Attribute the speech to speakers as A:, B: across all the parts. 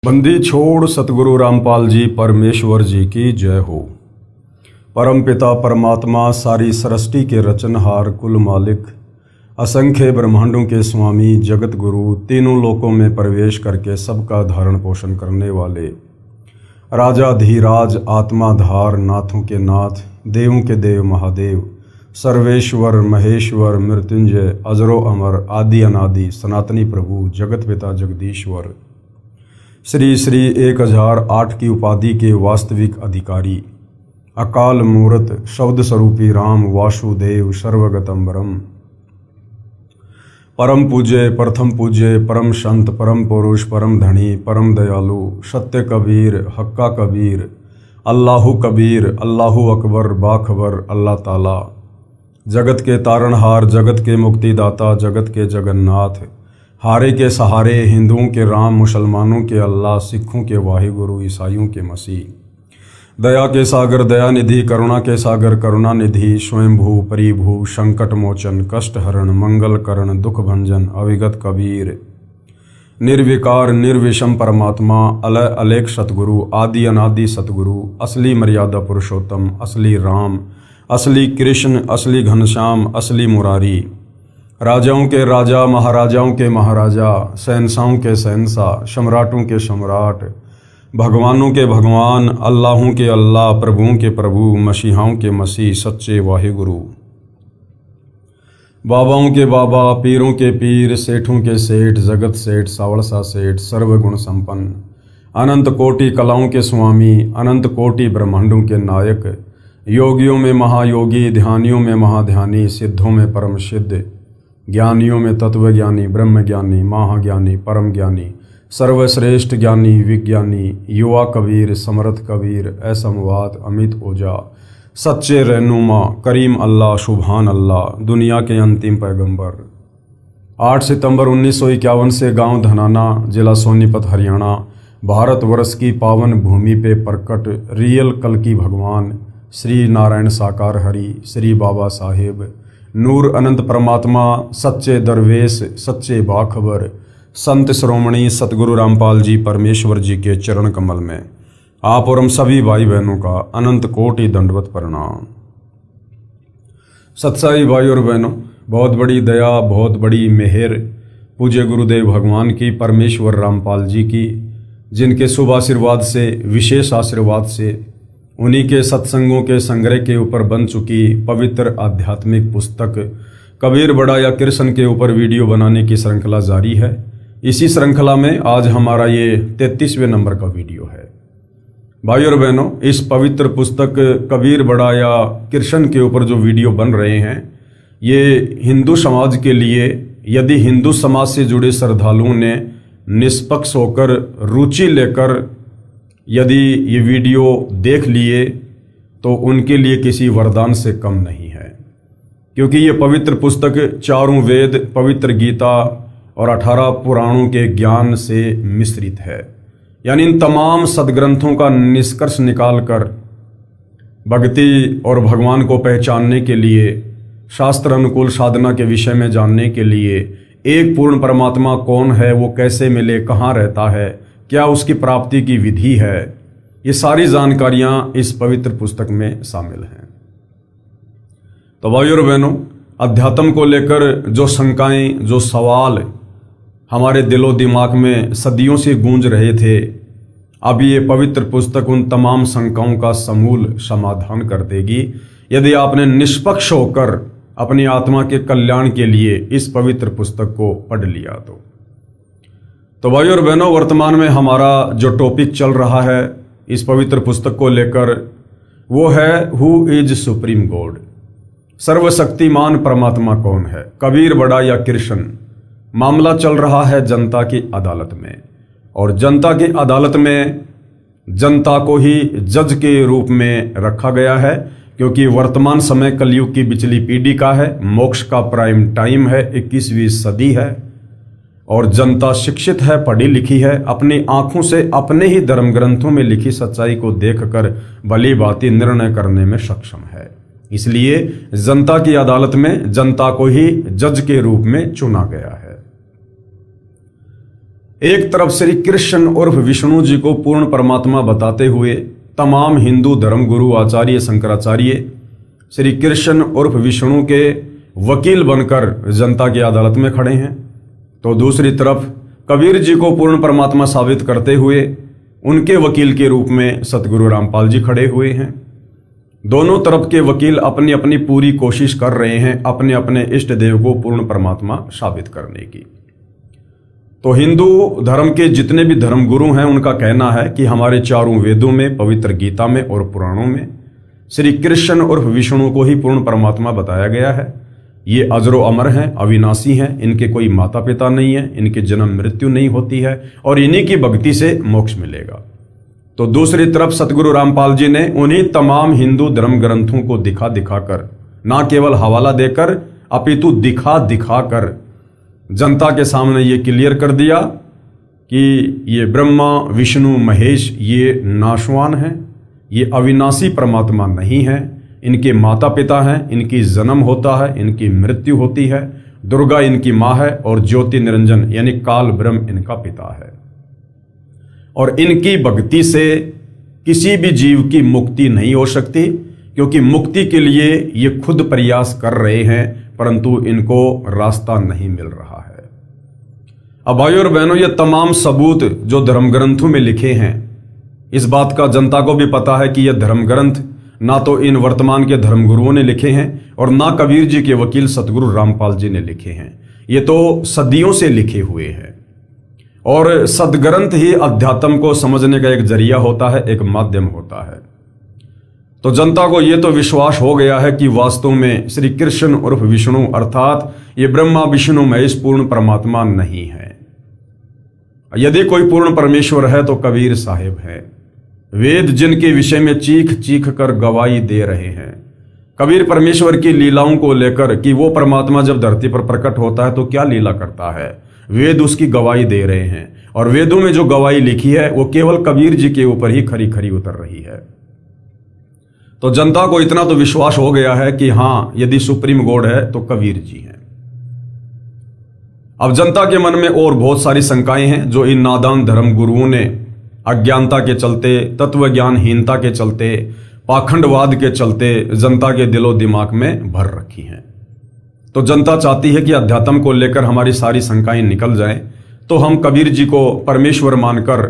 A: बंदी छोड़ सतगुरु रामपाल जी परमेश्वर जी की जय हो। परम पिता परमात्मा सारी सृष्टि के रचनहार कुल मालिक असंख्य ब्रह्मांडों के स्वामी जगत गुरु तीनों लोकों में प्रवेश करके सबका धारण पोषण करने वाले राजा धीराज आत्माधार नाथों के नाथ देवों के देव महादेव सर्वेश्वर महेश्वर मृत्युंजय अजरो अमर आदि अनादि सनातनी प्रभु जगत पिता जगदीश्वर श्री श्री 1008 की उपाधि के वास्तविक अधिकारी अकाल मूर्त शब्द स्वरूपी राम वासुदेव सर्वगतम ब्रह्म परम पूज्य प्रथम पूज्य परम संत परम पुरुष परम धनी परम दयालु सत्य कबीर हक्का कबीर अल्लाहु कबीर अल्लाहु अकबर बाखबर अल्लाह ताला जगत के तारणहार जगत के मुक्तिदाता जगत के जगन्नाथ हारे के सहारे हिंदुओं के राम मुसलमानों के अल्लाह सिखों के वाहिगुरु ईसाइयों के मसीह दया के सागर दया निधि करुणा के सागर करुणा निधि स्वयंभू परिभू संकट मोचन कष्ट हरण मंगल करण दुख भंजन अविगत कबीर निर्विकार निर्विषम परमात्मा अलय अलेख सतगुरु आदि अनादि सतगुरु असली मर्यादा पुरुषोत्तम असली राम असली कृष्ण असली घनश्याम असली मुरारी राजाओं के राजा महाराजाओं के महाराजा शहंशाहों के शहंशाह सम्राटों के सम्राट भगवानों के भगवान अल्लाहों के अल्लाह प्रभुओं के प्रभु मसीहाओं के मसीह सच्चे वाहिगुरु बाबाओं के बाबा पीरों के पीर सेठों के सेठ जगत सेठ सावड़सा सेठ सर्वगुण संपन्न अनंत कोटि कलाओं के स्वामी अनंत कोटि ब्रह्मांडों के नायक योगियों में महायोगी ध्यानियों में महाध्यानी सिद्धों में परम सिद्ध ज्ञानियों में तत्वज्ञानी ब्रह्मज्ञानी महाज्ञानी परम ज्ञानी सर्वश्रेष्ठ ज्ञानी विज्ञानी युवा कबीर समर्थ कबीर असमवाद अमित ओझा सच्चे रहनुमा करीम अल्लाह सुभान अल्लाह दुनिया के अंतिम पैगंबर 8 सितंबर 1951 से गांव धनाना जिला सोनीपत हरियाणा भारतवर्ष की पावन भूमि पे प्रकट रियल कल्कि भगवान श्री नारायण साकार हरि श्री बाबा साहेब नूर अनंत परमात्मा सच्चे दरवेश सच्चे बाखबर संत श्रोमणी सतगुरु रामपाल जी परमेश्वर जी के चरण कमल में आप और हम सभी भाई बहनों का अनंत कोटि दंडवत प्रणाम। सत्साई भाई और बहनों, बहुत बड़ी दया बहुत बड़ी मेहर पूज्य गुरुदेव भगवान की परमेश्वर रामपाल जी की, जिनके शुभ आशीर्वाद से विशेष आशीर्वाद से उन्हीं के सत्संगों के संग्रह के ऊपर बन चुकी पवित्र आध्यात्मिक पुस्तक कबीर बड़ा या कृष्ण के ऊपर वीडियो बनाने की श्रृंखला जारी है। इसी श्रृंखला में आज हमारा ये 33वें नंबर का वीडियो है। भाई और बहनों, इस पवित्र पुस्तक कबीर बड़ा या कृष्ण के ऊपर जो वीडियो बन रहे हैं, ये हिंदू समाज के लिए, यदि हिंदू समाज से जुड़े श्रद्धालुओं ने निष्पक्ष होकर रुचि लेकर यदि ये वीडियो देख लिए तो उनके लिए किसी वरदान से कम नहीं है, क्योंकि ये पवित्र पुस्तक चारों वेद पवित्र गीता और 18 पुराणों के ज्ञान से मिश्रित है। यानी इन तमाम सदग्रंथों का निष्कर्ष निकालकर भक्ति और भगवान को पहचानने के लिए, शास्त्र अनुकूल साधना के विषय में जानने के लिए, एक पूर्ण परमात्मा कौन है, वो कैसे मिले, कहाँ रहता है, क्या उसकी प्राप्ति की विधि है, ये सारी जानकारियां इस पवित्र पुस्तक में शामिल हैं। तो भाइयों और बहनों, अध्यात्म को लेकर जो शंकाएं, जो सवाल हमारे दिलो दिमाग में सदियों से गूंज रहे थे, अब ये पवित्र पुस्तक उन तमाम शंकाओं का समूल समाधान कर देगी, यदि आपने निष्पक्ष होकर अपनी आत्मा के कल्याण के लिए इस पवित्र पुस्तक को पढ़ लिया तो भाइयों और बहनों, वर्तमान में हमारा जो टॉपिक चल रहा है इस पवित्र पुस्तक को लेकर, वो है हु इज सुप्रीम गॉड, सर्वशक्तिमान परमात्मा कौन है, कबीर बड़ा या कृष्ण। मामला चल रहा है जनता की अदालत में, और जनता की अदालत में जनता को ही जज के रूप में रखा गया है, क्योंकि वर्तमान समय कलयुग की बिचली पीढ़ी का है, मोक्ष का प्राइम टाइम है, 21वीं सदी है, और जनता शिक्षित है, पढ़ी लिखी है, अपनी आंखों से अपने ही धर्म ग्रंथों में लिखी सच्चाई को देखकर भली भांति निर्णय करने में सक्षम है। इसलिए जनता की अदालत में जनता को ही जज के रूप में चुना गया है। एक तरफ श्री कृष्ण उर्फ विष्णु जी को पूर्ण परमात्मा बताते हुए तमाम हिंदू धर्मगुरु आचार्य शंकराचार्य श्री कृष्ण उर्फ विष्णु के वकील बनकर जनता की अदालत में खड़े हैं, तो दूसरी तरफ कबीर जी को पूर्ण परमात्मा साबित करते हुए उनके वकील के रूप में सतगुरु रामपाल जी खड़े हुए हैं। दोनों तरफ के वकील अपनी अपनी पूरी कोशिश कर रहे हैं अपने अपने इष्ट देव को पूर्ण परमात्मा साबित करने की। तो हिंदू धर्म के जितने भी धर्मगुरु हैं उनका कहना है कि हमारे चारों वेदों में, पवित्र गीता में और पुराणों में श्री कृष्ण उर्फ विष्णु को ही पूर्ण परमात्मा बताया गया है। ये अजरो अमर हैं, अविनाशी हैं, इनके कोई माता पिता नहीं है, इनकी जन्म मृत्यु नहीं होती है और इन्हीं की भक्ति से मोक्ष मिलेगा। तो दूसरी तरफ सतगुरु रामपाल जी ने उन्हीं तमाम हिंदू धर्म ग्रंथों को दिखा दिखाकर, ना केवल हवाला देकर अपितु दिखा दिखाकर जनता के सामने ये क्लियर कर दिया कि ये ब्रह्मा विष्णु महेश ये नाशवान हैं, ये अविनाशी परमात्मा नहीं है, इनके माता पिता हैं, इनकी जन्म होता है, इनकी मृत्यु होती है, दुर्गा इनकी माँ है और ज्योति निरंजन यानी काल ब्रह्म इनका पिता है। और इनकी भक्ति से किसी भी जीव की मुक्ति नहीं हो सकती, क्योंकि मुक्ति के लिए ये खुद प्रयास कर रहे हैं परंतु इनको रास्ता नहीं मिल रहा है। अब भाइयों और बहनों, ये तमाम सबूत जो धर्म ग्रंथों में लिखे हैं, इस बात का जनता को भी पता है कि यह धर्म ग्रंथ ना तो इन वर्तमान के धर्मगुरुओं ने लिखे हैं और ना कबीर जी के वकील सतगुरु रामपाल जी ने लिखे हैं। ये तो सदियों से लिखे हुए हैं और सदग्रंथ ही अध्यात्म को समझने का एक जरिया होता है, एक माध्यम होता है। तो जनता को यह तो विश्वास हो गया है कि वास्तव में श्री कृष्ण उर्फ विष्णु अर्थात ये ब्रह्मा विष्णु महेश पूर्ण परमात्मा नहीं है। यदि कोई पूर्ण परमेश्वर है तो कबीर साहिब है। वेद जिनके विषय में चीख चीख कर गवाही दे रहे हैं, कबीर परमेश्वर की लीलाओं को लेकर कि वो परमात्मा जब धरती पर प्रकट होता है तो क्या लीला करता है, वेद उसकी गवाही दे रहे हैं और वेदों में जो गवाही लिखी है वो केवल कबीर जी के ऊपर ही खरी खरी उतर रही है। तो जनता को इतना तो विश्वास हो गया है कि हाँ, यदि सुप्रीम गॉड है तो कबीर जी हैं। अब जनता के मन में और बहुत सारी शंकाएं हैं जो इन नादान धर्म गुरुओं ने अज्ञानता के चलते, तत्व ज्ञानहीनता के चलते, पाखंडवाद के चलते जनता के दिलो दिमाग में भर रखी हैं। तो जनता चाहती है कि अध्यात्म को लेकर हमारी सारी शंकाएं निकल जाएं, तो हम कबीर जी को परमेश्वर मानकर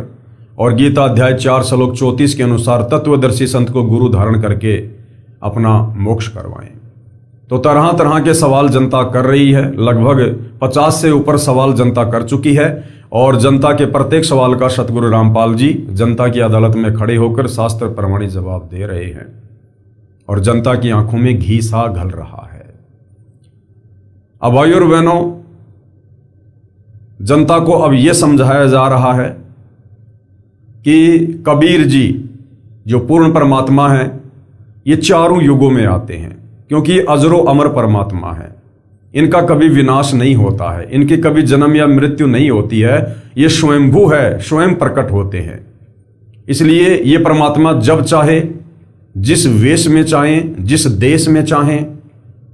A: और गीता अध्याय 4 श्लोक 34 के अनुसार तत्वदर्शी संत को गुरु धारण करके अपना मोक्ष करवाएं। तो तरह तरह के सवाल जनता कर रही है, लगभग 50 से ऊपर सवाल जनता कर चुकी है और जनता के प्रत्येक सवाल का सतगुरु रामपाल जी जनता की अदालत में खड़े होकर शास्त्र प्रमाणित जवाब दे रहे हैं और जनता की आंखों में घी सा घल रहा है। अब भाइयों और बहनों, जनता को अब यह समझाया जा रहा है कि कबीर जी जो पूर्ण परमात्मा है ये चारों युगों में आते हैं, क्योंकि अजरो अमर परमात्मा है, इनका कभी विनाश नहीं होता है, इनकी कभी जन्म या मृत्यु नहीं होती है, ये स्वयंभू है, स्वयं प्रकट होते हैं। इसलिए ये परमात्मा जब चाहे, जिस वेश में चाहें, जिस देश में चाहें,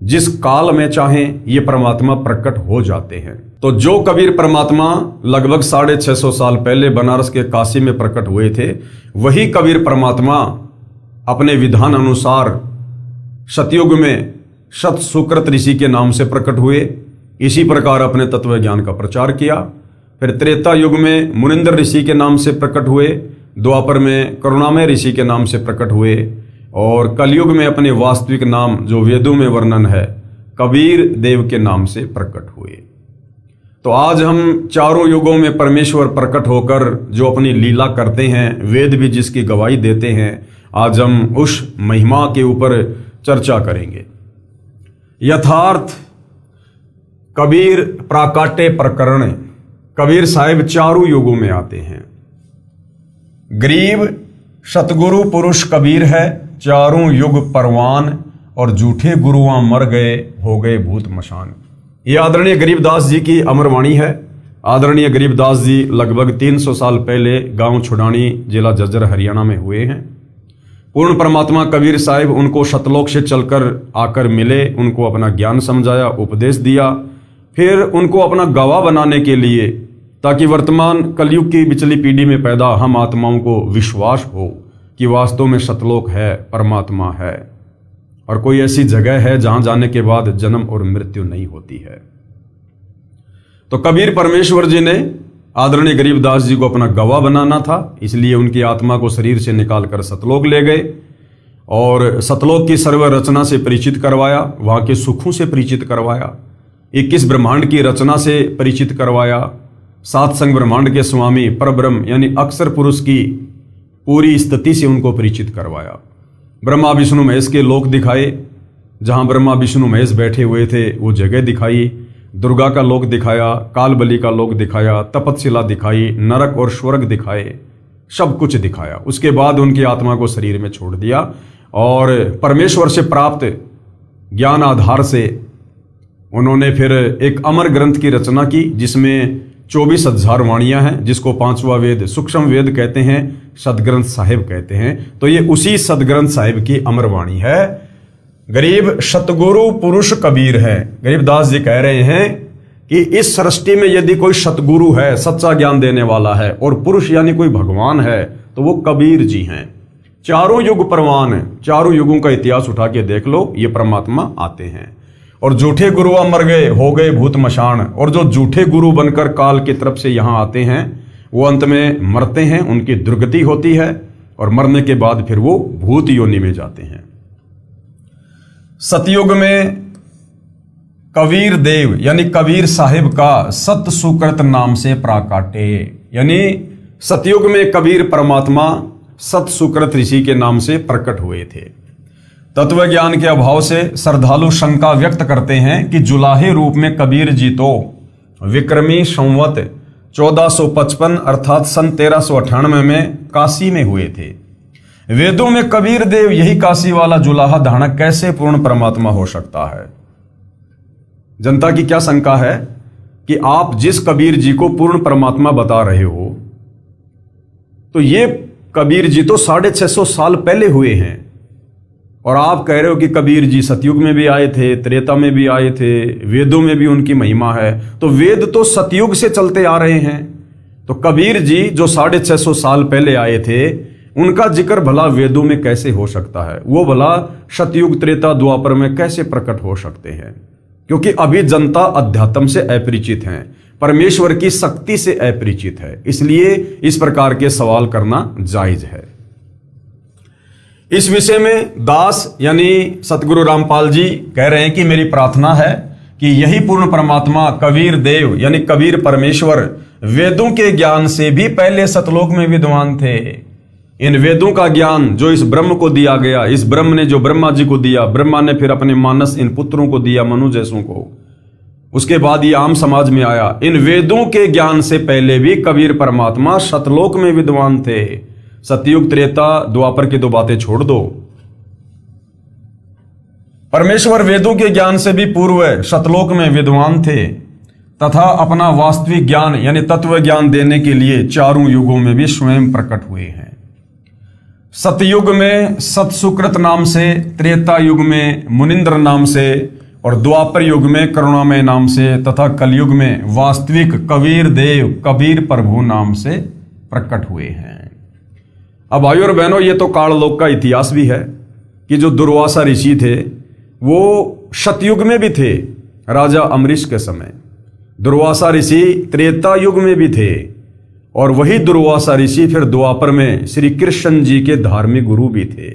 A: जिस काल में चाहें, ये परमात्मा प्रकट हो जाते हैं। तो जो कबीर परमात्मा लगभग 650 साल पहले बनारस के काशी में प्रकट हुए थे, वही कबीर परमात्मा अपने विधान अनुसार सतयुग में सत सुकृत ऋषि के नाम से प्रकट हुए, इसी प्रकार अपने तत्व ज्ञान का प्रचार किया। फिर त्रेता युग में मुनिंदर ऋषि के नाम से प्रकट हुए, द्वापर में करुणामय ऋषि के नाम से प्रकट हुए और कलयुग में अपने वास्तविक नाम जो वेदों में वर्णन है कबीर देव के नाम से प्रकट हुए। तो आज हम चारों युगों में परमेश्वर प्रकट होकर जो अपनी लीला करते हैं, वेद भी जिसकी गवाही देते हैं, आज हम उस महिमा के ऊपर चर्चा करेंगे। यथार्थ कबीर प्राकाट्य प्रकरण, कबीर साहिब चारों युगों में आते हैं। गरीब सतगुरु पुरुष कबीर है, चारों युग परवान और झूठे गुरुआं मर गए, हो गए भूत मशान। ये आदरणीय गरीबदास जी की अमरवाणी है। आदरणीय गरीबदास जी लगभग 300 साल पहले गांव छुड़ानी, जिला झज्जर, हरियाणा में हुए हैं। पूर्ण परमात्मा कबीर साहिब उनको सतलोक से चलकर आकर मिले, उनको अपना ज्ञान समझाया, उपदेश दिया, फिर उनको अपना गवाह बनाने के लिए ताकि वर्तमान कलयुग की बिचली पीढ़ी में पैदा हम आत्माओं को विश्वास हो कि वास्तव में सतलोक है, परमात्मा है और कोई ऐसी जगह है जहां जाने के बाद जन्म और मृत्यु नहीं होती है। तो कबीर परमेश्वर जी ने आदरणीय गरीबदास जी को अपना गवाह बनाना था, इसलिए उनकी आत्मा को शरीर से निकालकर सतलोक ले गए और सतलोक की सर्व रचना से परिचित करवाया, वहां के सुखों से परिचित करवाया, 21 ब्रह्मांड की रचना से परिचित करवाया, 7 संग ब्रह्मांड के स्वामी परब्रह्म यानी अक्षर पुरुष की पूरी स्थिति से उनको परिचित करवाया। ब्रह्मा विष्णु महेश के लोक दिखाए, जहां ब्रह्मा विष्णु महेश बैठे हुए थे वो जगह दिखाई, दुर्गा का लोक दिखाया, कालबली का लोक दिखाया, तपतशिला दिखाई, नरक और स्वर्ग दिखाए, सब कुछ दिखाया। उसके बाद उनकी आत्मा को शरीर में छोड़ दिया और परमेश्वर से प्राप्त ज्ञान आधार से उन्होंने फिर एक अमर ग्रंथ की रचना की जिसमें 24,000 वाणियां हैं, जिसको 5वां वेद सूक्ष्म वेद कहते हैं, सदग्रंथ साहिब कहते हैं। तो ये उसी सदग्रंथ साहिब की अमर वाणी है। गरीब सतगुरु पुरुष कबीर है। गरीबदास जी कह रहे हैं कि इस सृष्टि में यदि कोई सतगुरु है, सच्चा ज्ञान देने वाला है, और पुरुष यानी कोई भगवान है, तो वो कबीर जी हैं। चारों युग प्रवान है, चारों युगों का इतिहास उठा के देख लो, ये परमात्मा आते हैं। और झूठे गुरु मर गए, हो गए भूत मशान, और जो झूठे गुरु बनकर काल की तरफ से यहां आते हैं वो अंत में मरते हैं, उनकी दुर्गति होती है और मरने के बाद फिर वो भूत योनि में जाते हैं। सतयुग में कबीर देव यानी कबीर साहिब का सत सुकृत नाम से प्राकाटे, यानी सतयुग में कबीर परमात्मा सत सुकृत ऋषि के नाम से प्रकट हुए थे। तत्व ज्ञान के अभाव से श्रद्धालु शंका व्यक्त करते हैं कि जुलाहे रूप में कबीर जी तो विक्रमी संवत 1455 अर्थात सन 1398 में काशी में हुए थे। वेदों में कबीर देव यही काशी वाला जुलाहा धारक कैसे पूर्ण परमात्मा हो सकता है? जनता की क्या शंका है कि आप जिस कबीर जी को पूर्ण परमात्मा बता रहे हो, तो ये कबीर जी तो 650 साल पहले हुए हैं, और आप कह रहे हो कि कबीर जी सतयुग में भी आए थे, त्रेता में भी आए थे, वेदों में भी उनकी महिमा है। तो वेद तो सतयुग से चलते आ रहे हैं, तो कबीर जी जो 650 साल पहले आए थे उनका जिक्र भला वेदों में कैसे हो सकता है? वो भला सतयुग त्रेता द्वापर में कैसे प्रकट हो सकते हैं? क्योंकि अभी जनता अध्यात्म से अपरिचित है, परमेश्वर की शक्ति से अपरिचित है, इसलिए इस प्रकार के सवाल करना जायज है। इस विषय में दास यानी सतगुरु रामपाल जी कह रहे हैं कि मेरी प्रार्थना है कि यही पूर्ण परमात्मा कबीर देव यानी कबीर परमेश्वर वेदों के ज्ञान से भी पहले सतलोक में विद्वान थे। इन वेदों का ज्ञान जो इस ब्रह्म को दिया गया, इस ब्रह्म ने जो ब्रह्मा जी को दिया, ब्रह्मा ने फिर अपने मानस इन पुत्रों को दिया, मनु जैसों को, उसके बाद ये आम समाज में आया। इन वेदों के ज्ञान से पहले भी कबीर परमात्मा सतलोक में विद्वान थे। सतयुग त्रेता द्वापर की तो बातें छोड़ दो, परमेश्वर वेदों के ज्ञान से भी पूर्व सतलोक में विद्वान थे तथा अपना वास्तविक ज्ञान यानी तत्व ज्ञान देने के लिए चारों युगों में भी स्वयं प्रकट हुए हैं। सतयुग में सतसुकृत नाम से, त्रेता युग में मुनिंद्र नाम से, और द्वापर युग में करुणामय नाम से, तथा कलयुग में वास्तविक कबीर देव कबीर प्रभु नाम से प्रकट हुए हैं। अब भाइयों और बहनों, ये तो काललोक का इतिहास भी है कि जो दुर्वासा ऋषि थे वो सतयुग में भी थे, राजा अमरीश के समय। दुर्वासा ऋषि त्रेता युग में भी थे, और वही दुर्वासा ऋषि फिर द्वापर में श्री कृष्ण जी के धार्मिक गुरु भी थे।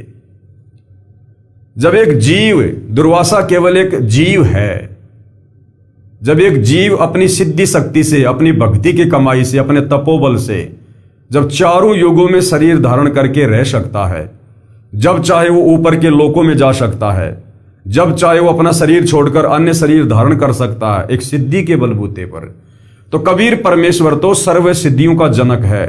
A: जब एक जीव, दुर्वासा केवल एक जीव है, जब एक जीव अपनी सिद्धि शक्ति से, अपनी भक्ति की कमाई से, अपने तपोबल से जब चारों युगों में शरीर धारण करके रह सकता है, जब चाहे वो ऊपर के लोकों में जा सकता है, जब चाहे वो अपना शरीर छोड़कर अन्य शरीर धारण कर सकता है एक सिद्धि के बलबूते पर, तो कबीर परमेश्वर तो सर्व सिद्धियों का जनक है,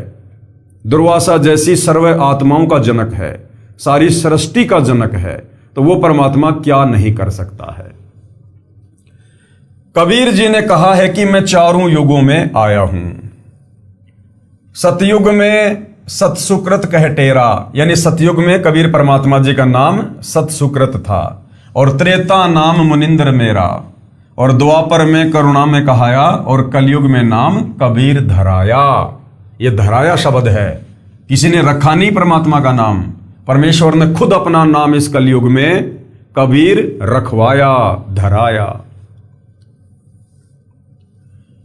A: दुर्वासा जैसी सर्व आत्माओं का जनक है, सारी सृष्टि का जनक है। तो वो परमात्मा क्या नहीं कर सकता है? कबीर जी ने कहा है कि मैं चारों युगों में आया हूं। सतयुग में सतसुकृत कह टेरा, यानी सतयुग में कबीर परमात्मा जी का नाम सतसुकृत था, और त्रेता नाम मुनिंद्र मेरा, और द्वापर में करुणा में कहाया, और कलयुग में नाम कबीर धराया। ये धराया शब्द है, किसी ने रखा नहीं परमात्मा का नाम, परमेश्वर ने खुद अपना नाम इस कलयुग में कबीर रखवाया, धराया।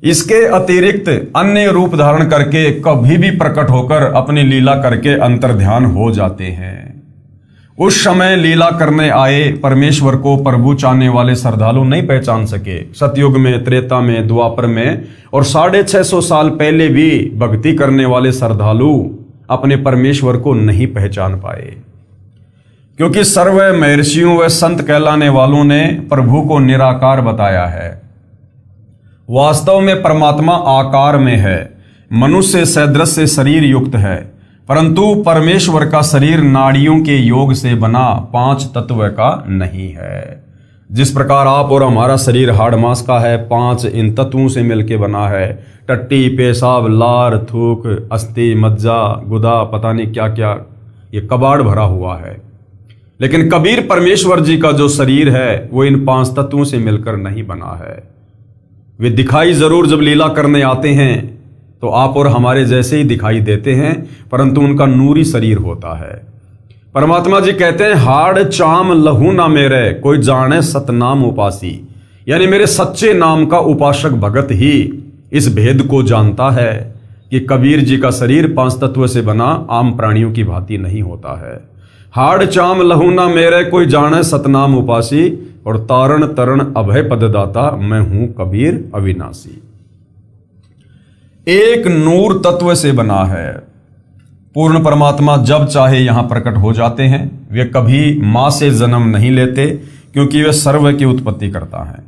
A: इसके अतिरिक्त अन्य रूप धारण करके कभी भी प्रकट होकर अपनी लीला करके अंतर्ध्यान हो जाते हैं। उस समय लीला करने आए परमेश्वर को प्रभु चाहने वाले श्रद्धालु नहीं पहचान सके। सतयुग में, त्रेता में, द्वापर में और 650 साल पहले भी भक्ति करने वाले श्रद्धालु अपने परमेश्वर को नहीं पहचान पाए, क्योंकि सर्व महर्षियों व संत कहलाने वालों ने प्रभु को निराकार बताया है। वास्तव में परमात्मा आकार में है, मनुष्य सदृश से शरीर युक्त है, परंतु परमेश्वर का शरीर नाड़ियों के योग से बना 5 तत्व का नहीं है। जिस प्रकार आप और हमारा शरीर हाड़ मांस का है, 5 इन तत्वों से मिलकर बना है, टट्टी, पेशाब, लार, थूक, अस्थि, मज्जा, गुदा, पता नहीं क्या क्या, ये कबाड़ भरा हुआ है। लेकिन कबीर परमेश्वर जी का जो शरीर है वो इन 5 तत्वों से मिलकर नहीं बना है। वे दिखाई जरूर जब लीला करने आते हैं तो आप और हमारे जैसे ही दिखाई देते हैं, परंतु उनका नूरी शरीर होता है। परमात्मा जी कहते हैं, हाड़ चाम लहू ना मेरे, कोई जाने सतनाम उपासी, यानी मेरे सच्चे नाम का उपासक भगत ही इस भेद को जानता है कि कबीर जी का शरीर 5 तत्व से बना आम प्राणियों की भांति नहीं होता है। हाड़ चाम लहू ना मेरे, कोई जाने सतनाम उपासी, और तारण तरण अभय पददाता, मैं हूं कबीर अविनाशी। एक नूर तत्व से बना है। पूर्ण परमात्मा जब चाहे यहां प्रकट हो जाते हैं। वे कभी मां से जन्म नहीं लेते, क्योंकि वे सर्व की उत्पत्ति करता है।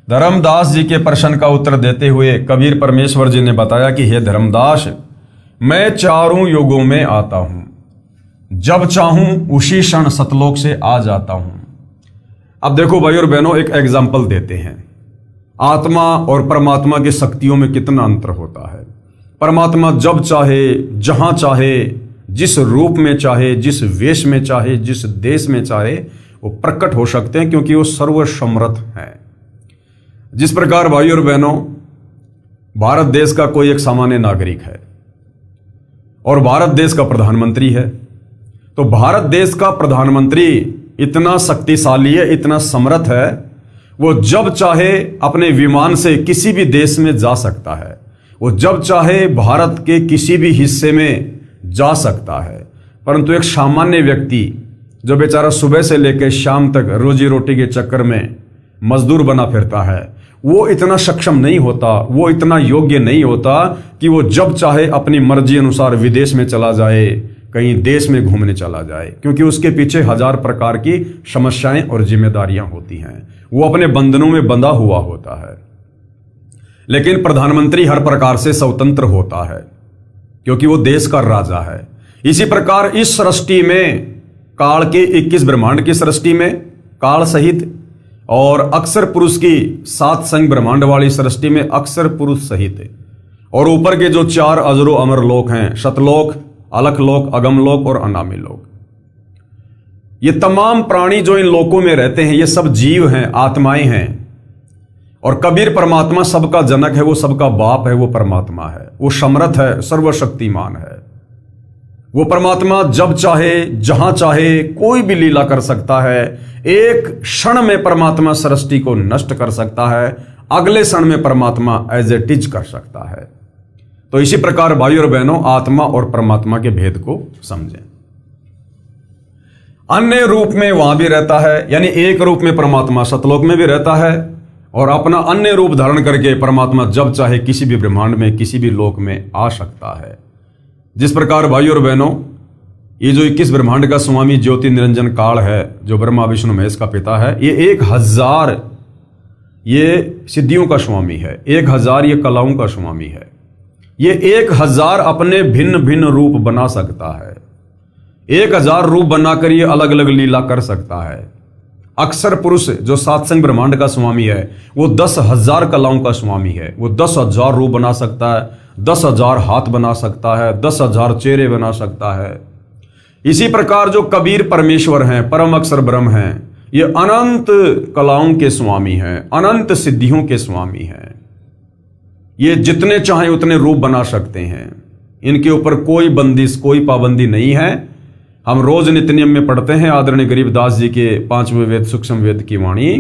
A: धर्मदास जी के प्रश्न का उत्तर देते हुए कबीर परमेश्वर जी ने बताया कि हे धर्मदास, मैं चारों युगों में आता हूं, जब चाहूं उसी क्षण सतलोक से आ जाता हूं। अब देखो भाई और बहनों, एक एग्जाम्पल देते हैं। आत्मा और परमात्मा की शक्तियों में कितना अंतर होता है। परमात्मा जब चाहे, जहां चाहे, जिस रूप में चाहे, जिस वेश में चाहे, जिस देश में चाहे वो प्रकट हो सकते हैं, क्योंकि वो सर्वसमर्थ हैं। जिस प्रकार भाई और बहनों, भारत देश का कोई एक सामान्य नागरिक है और भारत देश का प्रधानमंत्री है, तो भारत देश का प्रधानमंत्री इतना शक्तिशाली है, इतना समर्थ है, वो जब चाहे अपने विमान से किसी भी देश में जा सकता है। वो जब चाहे भारत के किसी भी हिस्से में जा सकता है। परंतु एक सामान्य व्यक्ति जो बेचारा सुबह से लेकर शाम तक रोजी रोटी के चक्कर में मजदूर बना फिरता है, वो इतना सक्षम नहीं होता, वो इतना योग्य नहीं होता कि वो जब चाहे अपनी मर्जी अनुसार विदेश में चला जाए, कहीं देश में घूमने चला जाए, क्योंकि उसके पीछे 1000 प्रकार की समस्याएं और जिम्मेदारियां होती हैं। वो अपने बंधनों में बंधा हुआ होता है। लेकिन प्रधानमंत्री हर प्रकार से स्वतंत्र होता है, क्योंकि वो देश का राजा है। इसी प्रकार इस सृष्टि में, काल के 21 ब्रह्मांड की सृष्टि में, काल सहित, और अक्षर पुरुष की 7 संग ब्रह्मांड वाली सृष्टि में अक्षर पुरुष सहित, और ऊपर के जो 4 अजरो अमर लोक हैं, सतलोक, अलख लोक, अगम लोक और अनामी लोक, ये तमाम प्राणी जो इन लोकों में रहते हैं, ये सब जीव हैं, आत्माएं हैं। और कबीर परमात्मा सबका जनक है, वो सबका बाप है, वो परमात्मा है, वो समर्थ है, सर्वशक्तिमान है। वो परमात्मा जब चाहे, जहां चाहे, कोई भी लीला कर सकता है। एक क्षण में परमात्मा सृष्टि को नष्ट कर सकता है, अगले क्षण में परमात्मा एज इट इज कर सकता है। तो इसी प्रकार भाई और बहनों, आत्मा और परमात्मा के भेद को समझें। अन्य रूप में वहां भी रहता है, यानी एक रूप में परमात्मा सतलोक में भी रहता है, और अपना अन्य रूप धारण करके परमात्मा जब चाहे किसी भी ब्रह्मांड में, किसी भी लोक में आ सकता है। जिस प्रकार भाई और बहनों, ये जो 21 ब्रह्मांड का स्वामी ज्योति निरंजन काल है, जो ब्रह्मा विष्णु महेश का पिता है, ये 1000 ये सिद्धियों का स्वामी है, 1000 ये कलाओं का स्वामी है। ये 1000 अपने भिन्न भिन्न रूप बना सकता है। 1000 रूप बनाकर ये अलग अलग लीला कर सकता है। अक्षर पुरुष जो 7 संग ब्रह्मांड का स्वामी है, वो 10,000 कलाओं का स्वामी है। वो 10,000 रूप बना सकता है, 10,000 हाथ बना सकता है, 10,000 चेहरे बना सकता है। इसी प्रकार जो कबीर परमेश्वर हैं, परम अक्षर ब्रह्म हैं, ये अनंत कलाओं के स्वामी हैं, अनंत सिद्धियों के स्वामी हैं। ये जितने चाहें उतने रूप बना सकते हैं, इनके ऊपर कोई बंदिश, कोई पाबंदी नहीं है। हम रोज नित्यनियम में पढ़ते हैं आदरणीय गरीबदास जी के 5वें वेद सूक्ष्म वेद की वाणी,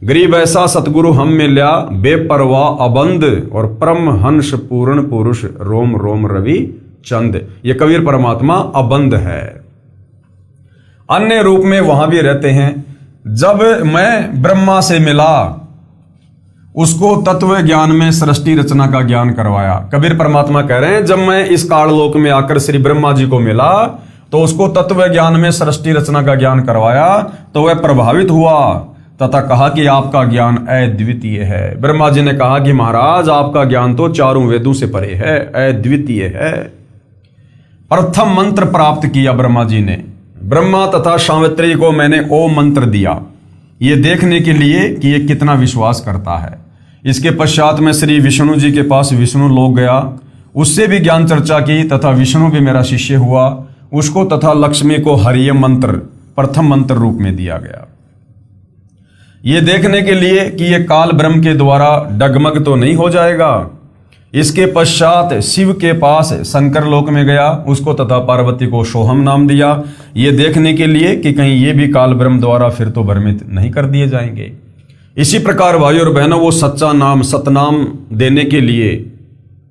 A: गरीब ऐसा सतगुरु हम में लिया, बेपरवाह अबंध और परम हंस पूर्ण पुरुष, रोम रोम रवि चंद। ये कबीर परमात्मा अबंध है, अन्य रूप में वहां भी रहते हैं। जब मैं ब्रह्मा से मिला, उसको तत्व ज्ञान में सृष्टि रचना का ज्ञान करवाया। कबीर परमात्मा कह रहे हैं, जब मैं इस काललोक में आकर श्री ब्रह्मा जी को मिला तो उसको तत्व ज्ञान में सृष्टि रचना का ज्ञान करवाया, तो वह प्रभावित हुआ तथा कहा कि आपका ज्ञान अद्वितीय है। ब्रह्मा जी ने कहा कि महाराज आपका ज्ञान तो चारों वेदों से परे है, अद्वितीय है। प्रथम मंत्र प्राप्त किया ब्रह्मा जी ने। ब्रह्मा तथा सावित्री को मैंने ओम मंत्र दिया, ये देखने के लिए कि ये कितना विश्वास करता है। इसके पश्चात मैं श्री विष्णु जी के पास विष्णु लोक गया, उससे भी ज्ञान चर्चा की तथा विष्णु भी मेरा शिष्य हुआ। उसको तथा लक्ष्मी को हरिय मंत्र प्रथम मंत्र रूप में दिया गया, ये देखने के लिए कि ये काल ब्रह्म के द्वारा डगमग तो नहीं हो जाएगा। इसके पश्चात शिव के पास शंकर लोक में गया, उसको तथा पार्वती को सोहम नाम दिया, ये देखने के लिए कि कहीं ये भी काल ब्रह्म द्वारा फिर तो भ्रमित नहीं कर दिए जाएंगे। इसी प्रकार भाइयों और बहनों, वो सच्चा नाम सतनाम देने के लिए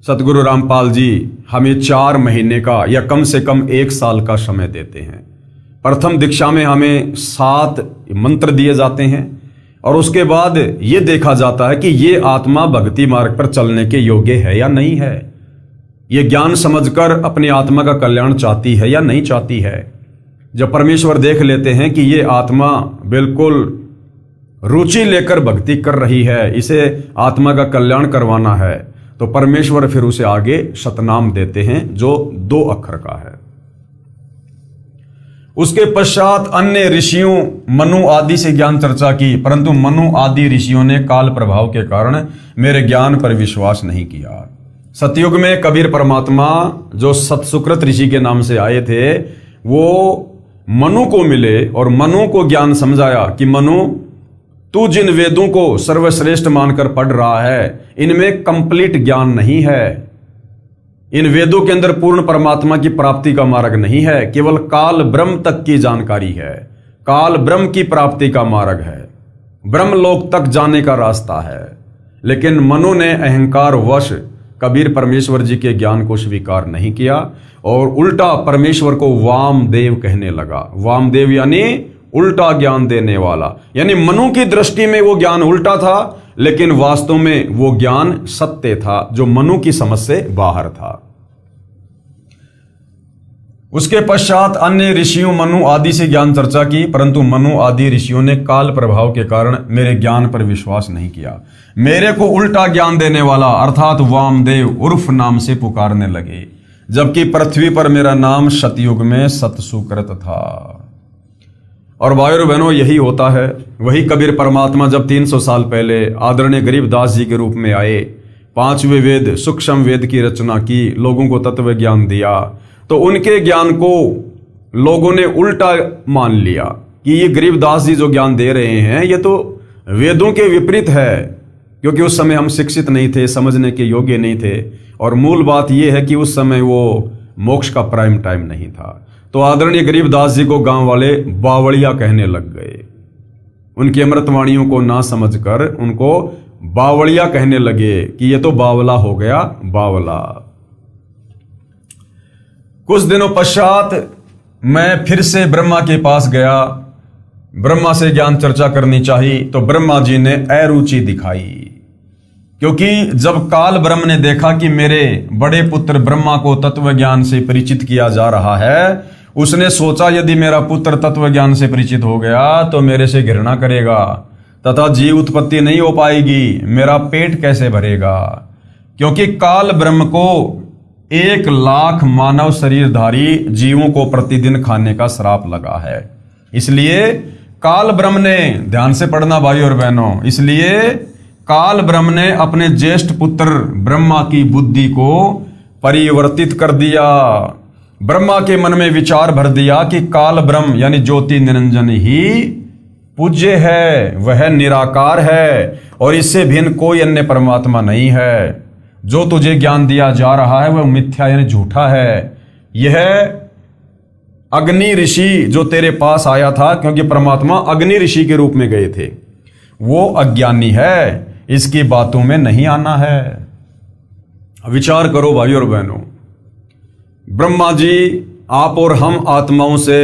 A: सतगुरु रामपाल जी हमें 4 महीने का या कम से कम 1 साल का समय देते हैं। प्रथम दीक्षा में हमें 7 मंत्र दिए जाते हैं और उसके बाद ये देखा जाता है कि ये आत्मा भक्ति मार्ग पर चलने के योग्य है या नहीं है, ये ज्ञान समझकर अपनी आत्मा का कल्याण चाहती है या नहीं चाहती है। जब परमेश्वर देख लेते हैं कि ये आत्मा बिल्कुल रुचि लेकर भक्ति कर रही है, इसे आत्मा का कल्याण करवाना है, तो परमेश्वर फिर उसे आगे सतनाम देते हैं जो 2 अक्षर का है। उसके पश्चात अन्य ऋषियों मनु आदि से ज्ञान चर्चा की, परंतु मनु आदि ऋषियों ने काल प्रभाव के कारण मेरे ज्ञान पर विश्वास नहीं किया। सतयुग में कबीर परमात्मा जो सतसुकृत ऋषि के नाम से आए थे, वो मनु को मिले और मनु को ज्ञान समझाया कि मनु, तू जिन वेदों को सर्वश्रेष्ठ मानकर पढ़ रहा है, इनमें कंप्लीट ज्ञान नहीं है, इन वेदों के अंदर पूर्ण परमात्मा की प्राप्ति का मार्ग नहीं है, केवल काल ब्रह्म तक की जानकारी है, काल ब्रह्म की प्राप्ति का मार्ग है, ब्रह्मलोक तक जाने का रास्ता है। लेकिन मनु ने अहंकार वश कबीर परमेश्वर जी के ज्ञान को स्वीकार नहीं किया और उल्टा परमेश्वर को वामदेव कहने लगा। वामदेव यानी उल्टा ज्ञान देने वाला, यानी मनु की दृष्टि में वो ज्ञान उल्टा था, लेकिन वास्तव में वो ज्ञान सत्य था जो मनु की समझ से बाहर था। उसके पश्चात अन्य ऋषियों मनु आदि से ज्ञान चर्चा की, परंतु मनु आदि ऋषियों ने काल प्रभाव के कारण मेरे ज्ञान पर विश्वास नहीं किया। मेरे को उल्टा ज्ञान देने वाला अर्थात वामदेव उर्फ नाम से पुकारने लगे, जबकि पृथ्वी पर मेरा नाम सतयुग में सतसुकृत था। और भाइयों बहनों, यही होता है। वही कबीर परमात्मा जब 300 साल पहले आदरणीय गरीबदास जी के रूप में आए, 5वें वेद सूक्ष्म वेद की रचना की, लोगों को तत्व ज्ञान दिया, तो उनके ज्ञान को लोगों ने उल्टा मान लिया कि ये गरीबदास जी जो ज्ञान दे रहे हैं ये तो वेदों के विपरीत है, क्योंकि उस समय हम शिक्षित नहीं थे, समझने के योग्य नहीं थे, और मूल बात यह है कि उस समय वो मोक्ष का प्राइम टाइम नहीं था। तो आदरणीय गरीबदास जी को गांव वाले बावड़िया कहने लग गए, उनकी अमृतवाणियों को ना समझकर उनको बावड़िया कहने लगे कि ये तो बावला हो गया, बावला। कुछ दिनों पश्चात मैं फिर से ब्रह्मा के पास गया, ब्रह्मा से ज्ञान चर्चा करनी चाहिए, तो ब्रह्मा जी ने अरुचि दिखाई, क्योंकि जब काल ब्रह्म ने देखा कि मेरे बड़े पुत्र ब्रह्मा को तत्व ज्ञान से परिचित किया जा रहा है, उसने सोचा यदि मेरा पुत्र तत्व ज्ञान से परिचित हो गया तो मेरे से घृणा करेगा तथा जीव उत्पत्ति नहीं हो पाएगी, मेरा पेट कैसे भरेगा, क्योंकि काल ब्रह्म को 1 लाख मानव शरीरधारी जीवों को प्रतिदिन खाने का श्राप लगा है। इसलिए काल ब्रह्म ने, ध्यान से पढ़ना भाई और बहनों, इसलिए काल ब्रह्म ने अपने ज्येष्ठ पुत्र ब्रह्मा की बुद्धि को परिवर्तित कर दिया। ब्रह्मा के मन में विचार भर दिया कि काल ब्रह्म यानी ज्योति निरंजन ही पूज्य है, वह निराकार है और इससे भिन्न कोई अन्य परमात्मा नहीं है। जो तुझे ज्ञान दिया जा रहा है वह मिथ्या यानी झूठा है। यह अग्नि ऋषि जो तेरे पास आया था, क्योंकि परमात्मा अग्नि ऋषि के रूप में गए थे, वो अज्ञानी है, इसकी बातों में नहीं आना है। विचार करो भाई और बहनों, ब्रह्मा जी आप और हम आत्माओं से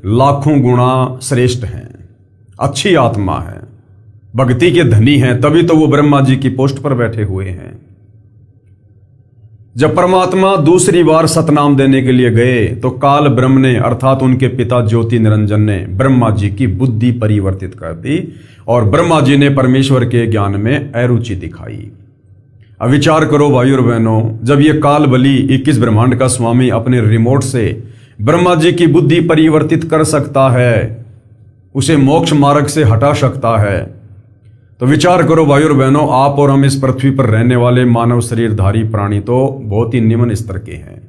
A: लाखों गुना श्रेष्ठ हैं, अच्छी आत्मा है, भक्ति के धनी हैं, तभी तो वो ब्रह्मा जी की पोस्ट पर बैठे हुए हैं। जब परमात्मा दूसरी बार सतनाम देने के लिए गए तो काल ब्रह्म ने अर्थात उनके पिता ज्योति निरंजन ने ब्रह्मा जी की बुद्धि परिवर्तित कर दी और ब्रह्मा जी ने परमेश्वर के ज्ञान में अरुचि दिखाई। अब विचार करो भाई और बहनों, जब ये काल बली 21 ब्रह्मांड का स्वामी अपने रिमोट से ब्रह्मा जी की बुद्धि परिवर्तित कर सकता है, उसे मोक्ष मार्ग से हटा सकता है, तो विचार करो भाई और बहनों, आप और हम इस पृथ्वी पर रहने वाले मानव शरीरधारी प्राणी तो बहुत ही निम्न स्तर के हैं।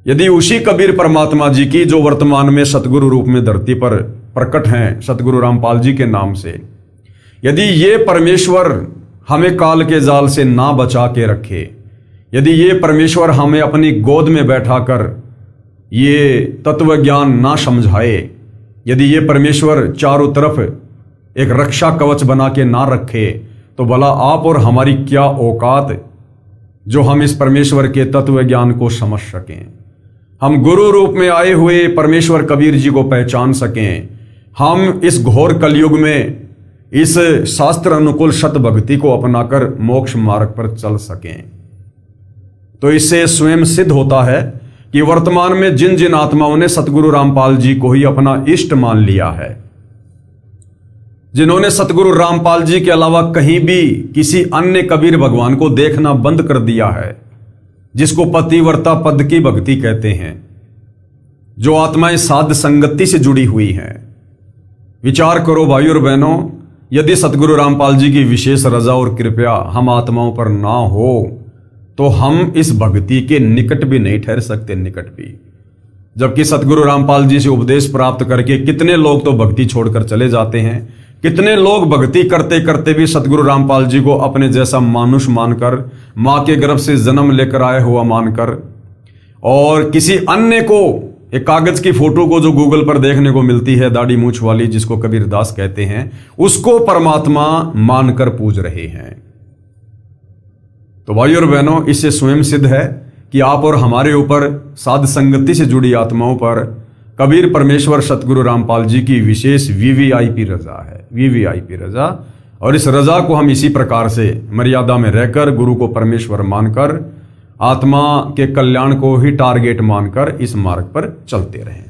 A: यदि उसी कबीर परमात्मा जी की जो वर्तमान में सतगुरु रूप में धरती पर प्रकट हैं, सतगुरु रामपाल जी के नाम से, यदि ये परमेश्वर हमें काल के जाल से ना बचा के रखे, यदि ये परमेश्वर हमें अपनी गोद में बैठाकर ये तत्व ज्ञान ना समझाए, यदि ये परमेश्वर चारों तरफ एक रक्षा कवच बना के ना रखे, तो भला आप और हमारी क्या औकात जो हम इस परमेश्वर के तत्व ज्ञान को समझ सकें, हम गुरु रूप में आए हुए परमेश्वर कबीर जी को पहचान सकें, हम इस घोर कलयुग में इस शास्त्र अनुकूल सत भक्ति को अपनाकर मोक्ष मार्ग पर चल सकें। तो इससे स्वयं सिद्ध होता है कि वर्तमान में जिन जिन आत्माओं ने सतगुरु रामपाल जी को ही अपना इष्ट मान लिया है, जिन्होंने सतगुरु रामपाल जी के अलावा कहीं भी किसी अन्य कबीर भगवान को देखना बंद कर दिया है, जिसको पतिव्रता पद की भक्ति कहते हैं, जो आत्माएं साध संगति से जुड़ी हुई हैं। विचार करो भाई और बहनों, यदि सतगुरु रामपाल जी की विशेष रजा और कृपया हम आत्माओं पर ना हो तो हम इस भक्ति के निकट भी नहीं ठहर सकते, निकट भी। जबकि सतगुरु रामपाल जी से उपदेश प्राप्त करके कितने लोग तो भक्ति छोड़कर चले जाते हैं, कितने लोग भक्ति करते करते भी सतगुरु रामपाल जी को अपने जैसा मानुष मानकर, मां के गर्भ से जन्म लेकर आया हुआ मानकर, और किसी अन्य को, एक कागज की फोटो को जो गूगल पर देखने को मिलती है दाढ़ी मूछ वाली, जिसको कबीरदास कहते हैं, उसको परमात्मा मानकर पूज रहे हैं। तो भाई और बहनों, इससे स्वयं सिद्ध है कि आप और हमारे ऊपर साध संगति से जुड़ी आत्माओं पर कबीर परमेश्वर सतगुरु रामपाल जी की विशेष वीवीआईपी रजा है, वीवीआईपी रजा। और इस रजा को हम इसी प्रकार से मर्यादा में रहकर, गुरु को परमेश्वर मानकर, आत्मा के कल्याण को ही टारगेट मानकर इस मार्ग पर चलते रहें।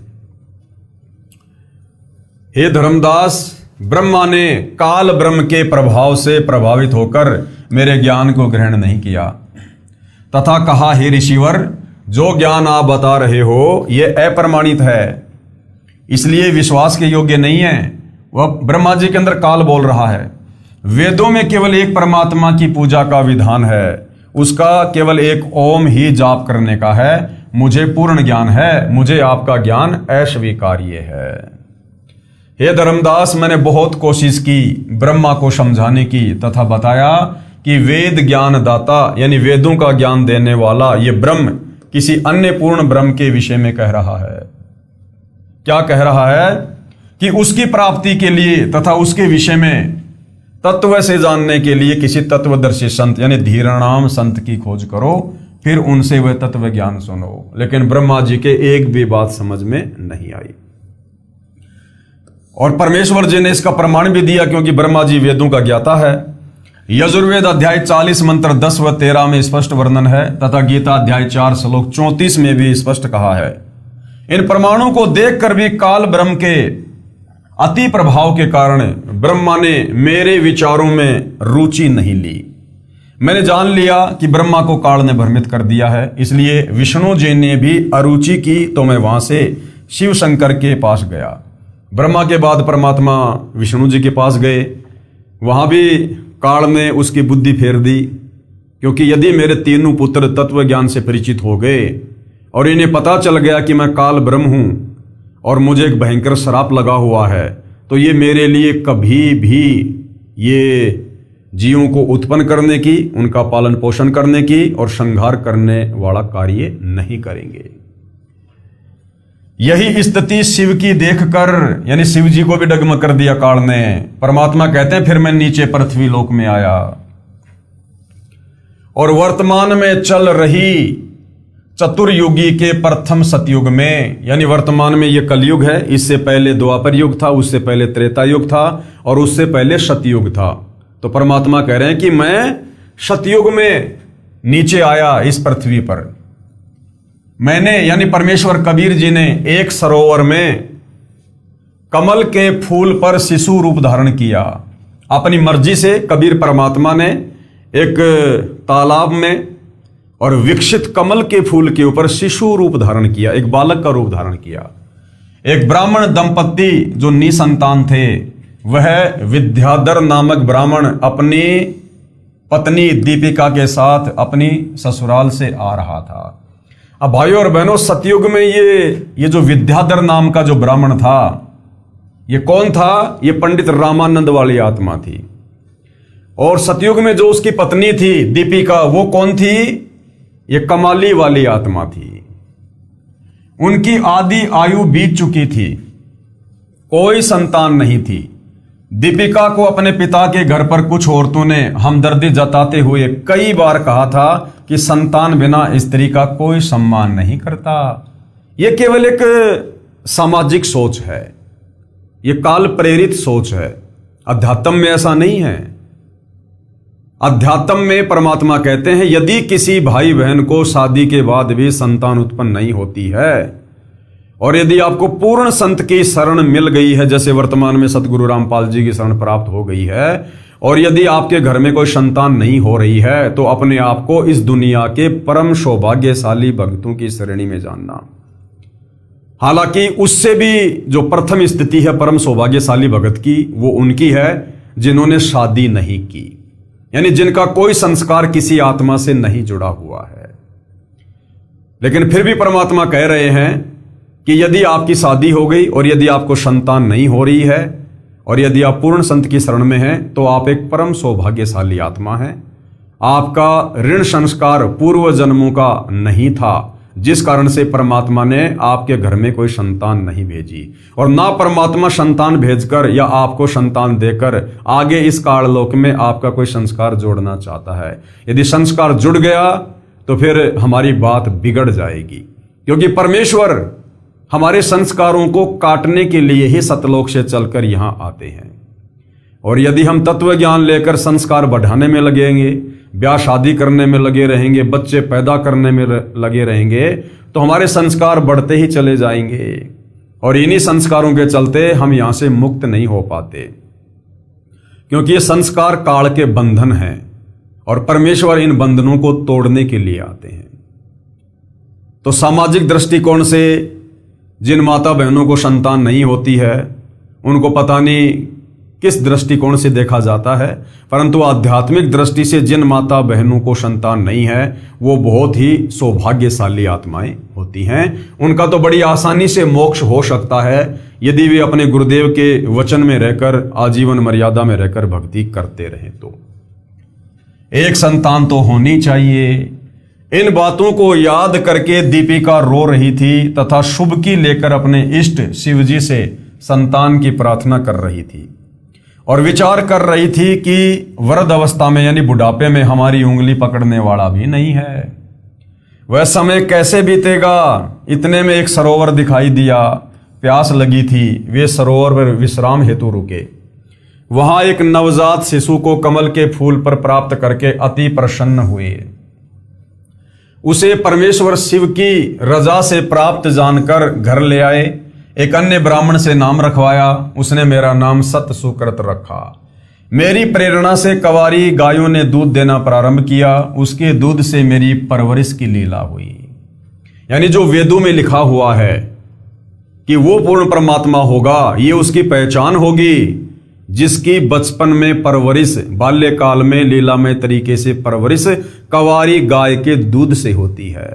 A: हे धर्मदास, ब्रह्मा ने काल ब्रह्म के प्रभाव से प्रभावित होकर मेरे ज्ञान को ग्रहण नहीं किया तथा कहा, हे ऋषिवर, जो ज्ञान आप बता रहे हो यह अप्रमाणित है, इसलिए विश्वास के योग्य नहीं है। वह ब्रह्मा जी के अंदर काल बोल रहा है, वेदों में केवल एक परमात्मा की पूजा का विधान है, उसका केवल एक ओम ही जाप करने का है। मुझे पूर्ण ज्ञान है, मुझे आपका ज्ञान अस्वीकार्य है। हे धर्मदास, मैंने बहुत कोशिश की ब्रह्मा को समझाने की तथा बताया कि वेद ज्ञान दाता यानी वेदों का ज्ञान देने वाला ये ब्रह्म किसी अन्य पूर्ण ब्रह्म के विषय में कह रहा है। क्या कह रहा है? कि उसकी प्राप्ति के लिए तथा उसके विषय में तत्व से जानने के लिए किसी तत्वदर्शी संत यानी धीराणाम संत की खोज करो, फिर उनसे वह तत्व ज्ञान सुनो। लेकिन ब्रह्मा जी के एक भी बात समझ में नहीं आई और परमेश्वर जी ने इसका प्रमाण भी दिया, क्योंकि ब्रह्मा जी वेदों का ज्ञाता है। यजुर्वेद अध्याय 40 मंत्र 10 व 13 में स्पष्ट वर्णन है तथा गीता अध्याय 4 श्लोक 34 में भी स्पष्ट कहा है। इन प्रमाणों को देखकर भी काल ब्रह्म के अति प्रभाव के कारण ब्रह्मा ने मेरे विचारों में रुचि नहीं ली। मैंने जान लिया कि ब्रह्मा को काल ने भ्रमित कर दिया है, इसलिए विष्णु जी ने भी अरुचि की, तो मैं वहां से शिव शंकर के पास गया। ब्रह्मा के बाद परमात्मा विष्णु जी के पास गए, वहां भी काल ने उसकी बुद्धि फेर दी, क्योंकि यदि मेरे तीनों पुत्र तत्व ज्ञान से परिचित हो गए और इन्हें पता चल गया कि मैं काल ब्रह्म हूं और मुझे एक भयंकर श्राप लगा हुआ है, तो ये मेरे लिए कभी भी ये जीवों को उत्पन्न करने की, उनका पालन पोषण करने की और संहार करने वाला कार्य नहीं करेंगे। यही स्थिति शिव की देखकर, यानी शिव जी को भी डगमग कर दिया काल ने। परमात्मा कहते हैं फिर मैं नीचे पृथ्वी लोक में आया और वर्तमान में चल रही चतुर्युगी के प्रथम सतयुग में, यानी वर्तमान में यह कलयुग है, इससे पहले द्वापर युग था, उससे पहले त्रेता युग था और उससे पहले सतयुग था। तो परमात्मा कह रहे हैं कि मैं सतयुग में नीचे आया इस पृथ्वी पर। मैंने, यानी परमेश्वर कबीर जी ने एक सरोवर में कमल के फूल पर शिशु रूप धारण किया। अपनी मर्जी से कबीर परमात्मा ने एक तालाब में और विकसित कमल के फूल के ऊपर शिशु रूप धारण किया, एक बालक का रूप धारण किया। एक ब्राह्मण दंपत्ति जो निसंतान थे, वह विद्याधर नामक ब्राह्मण अपनी पत्नी दीपिका के साथ अपनी ससुराल से आ रहा था। अब भाइयों और बहनों, सतयुग में ये जो विद्याधर नाम का जो ब्राह्मण था, ये कौन था? ये पंडित रामानंद वाली आत्मा थी। और सतयुग में जो उसकी पत्नी थी दीपिका, वो कौन थी? ये कमाली वाली आत्मा थी। उनकी आधी आयु बीत चुकी थी, कोई संतान नहीं थी। दीपिका को अपने पिता के घर पर कुछ औरतों ने हमदर्दी जताते हुए कई बार कहा था कि संतान बिना स्त्री का कोई सम्मान नहीं करता। यह केवल एक सामाजिक सोच है, यह काल प्रेरित सोच है। अध्यात्म में ऐसा नहीं है। अध्यात्म में परमात्मा कहते हैं यदि किसी भाई बहन को शादी के बाद भी संतान उत्पन्न नहीं होती है और यदि आपको पूर्ण संत की शरण मिल गई है, जैसे वर्तमान में सतगुरु रामपाल जी की शरण प्राप्त हो गई है, और यदि आपके घर में कोई संतान नहीं हो रही है, तो अपने आप को इस दुनिया के परम सौभाग्यशाली भक्तों की श्रेणी में जानना। हालांकि उससे भी जो प्रथम स्थिति है परम सौभाग्यशाली भगत की, वो उनकी है जिन्होंने शादी नहीं की, यानी जिनका कोई संस्कार किसी आत्मा से नहीं जुड़ा हुआ है। लेकिन फिर भी परमात्मा कह रहे हैं कि यदि आपकी शादी हो गई और यदि आपको संतान नहीं हो रही है और यदि आप पूर्ण संत की शरण में हैं, तो आप एक परम सौभाग्यशाली आत्मा हैं। आपका ऋण संस्कार पूर्व जन्मों का नहीं था, जिस कारण से परमात्मा ने आपके घर में कोई संतान नहीं भेजी, और ना परमात्मा संतान भेजकर या आपको संतान देकर आगे इस काललोक में आपका कोई संस्कार जोड़ना चाहता है। यदि संस्कार जुड़ गया तो फिर हमारी बात बिगड़ जाएगी, क्योंकि परमेश्वर हमारे संस्कारों को काटने के लिए ही सतलोक से चलकर यहां आते हैं। और यदि हम तत्व ज्ञान लेकर संस्कार बढ़ाने में लगेंगे, ब्याह शादी करने में लगे रहेंगे, बच्चे पैदा करने में लगे रहेंगे, तो हमारे संस्कार बढ़ते ही चले जाएंगे और इन्हीं संस्कारों के चलते हम यहां से मुक्त नहीं हो पाते, क्योंकि ये संस्कार काल के बंधन हैं और परमेश्वर इन बंधनों को तोड़ने के लिए आते हैं। तो सामाजिक दृष्टिकोण से जिन माता बहनों को संतान नहीं होती है, उनको पता नहीं किस दृष्टिकोण से देखा जाता है, परंतु आध्यात्मिक दृष्टि से जिन माता बहनों को संतान नहीं है, वो बहुत ही सौभाग्यशाली आत्माएं होती हैं। उनका तो बड़ी आसानी से मोक्ष हो सकता है यदि वे अपने गुरुदेव के वचन में रहकर, आजीवन मर्यादा में रहकर भक्ति करते रहें। तो एक संतान तो होनी चाहिए। इन बातों को याद करके दीपिका रो रही थी तथा शुभ की लेकर अपने इष्ट शिव जी से संतान की प्रार्थना कर रही थी और विचार कर रही थी कि वृद्ध अवस्था में, यानी बुढ़ापे में, हमारी उंगली पकड़ने वाला भी नहीं है। वह समय कैसे बीतेगा? इतने में एक सरोवर दिखाई दिया, प्यास लगी थी। वे सरोवर पर विश्राम हेतु रुके। वहां एक नवजात शिशु को कमल के फूल पर प्राप्त करके अति प्रसन्न हुए। उसे परमेश्वर शिव की रजा से प्राप्त जानकर घर ले आए। एक अन्य ब्राह्मण से नाम रखवाया। उसने मेरा नाम सत सुकृत रखा। मेरी प्रेरणा से कवारी गायों ने दूध देना प्रारंभ किया। उसके दूध से मेरी परवरिश की लीला हुई। यानी जो वेदों में लिखा हुआ है कि वो पूर्ण परमात्मा होगा, ये उसकी पहचान होगी, जिसकी बचपन में परवरिश, बाल्यकाल में लीलामय तरीके से परवरिश कवारी गाय के दूध से होती है।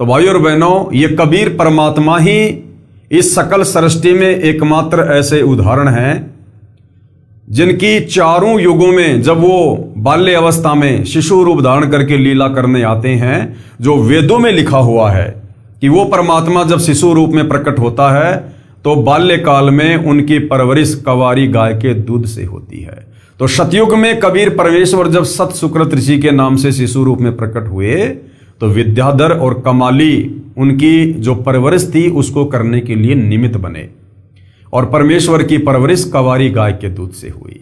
A: तो भाइयों और बहनों, ये कबीर परमात्मा ही इस सकल सृष्टि में एकमात्र ऐसे उदाहरण हैं जिनकी चारों युगों में जब वो बाल्य अवस्था में शिशु रूप धारण करके लीला करने आते हैं, जो वेदों में लिखा हुआ है कि वो परमात्मा जब शिशु रूप में प्रकट होता है तो बाल्यकाल में उनकी परवरिश कंवारी गाय के दूध से होती है। तो सतयुग में कबीर परमेश्वर जब सत सुकृत ऋषि के नाम से शिशु रूप में प्रकट हुए तो विद्याधर और कमाली उनकी जो परवरिश थी उसको करने के लिए निमित्त बने, और परमेश्वर की परवरिश कंवारी गाय के दूध से हुई।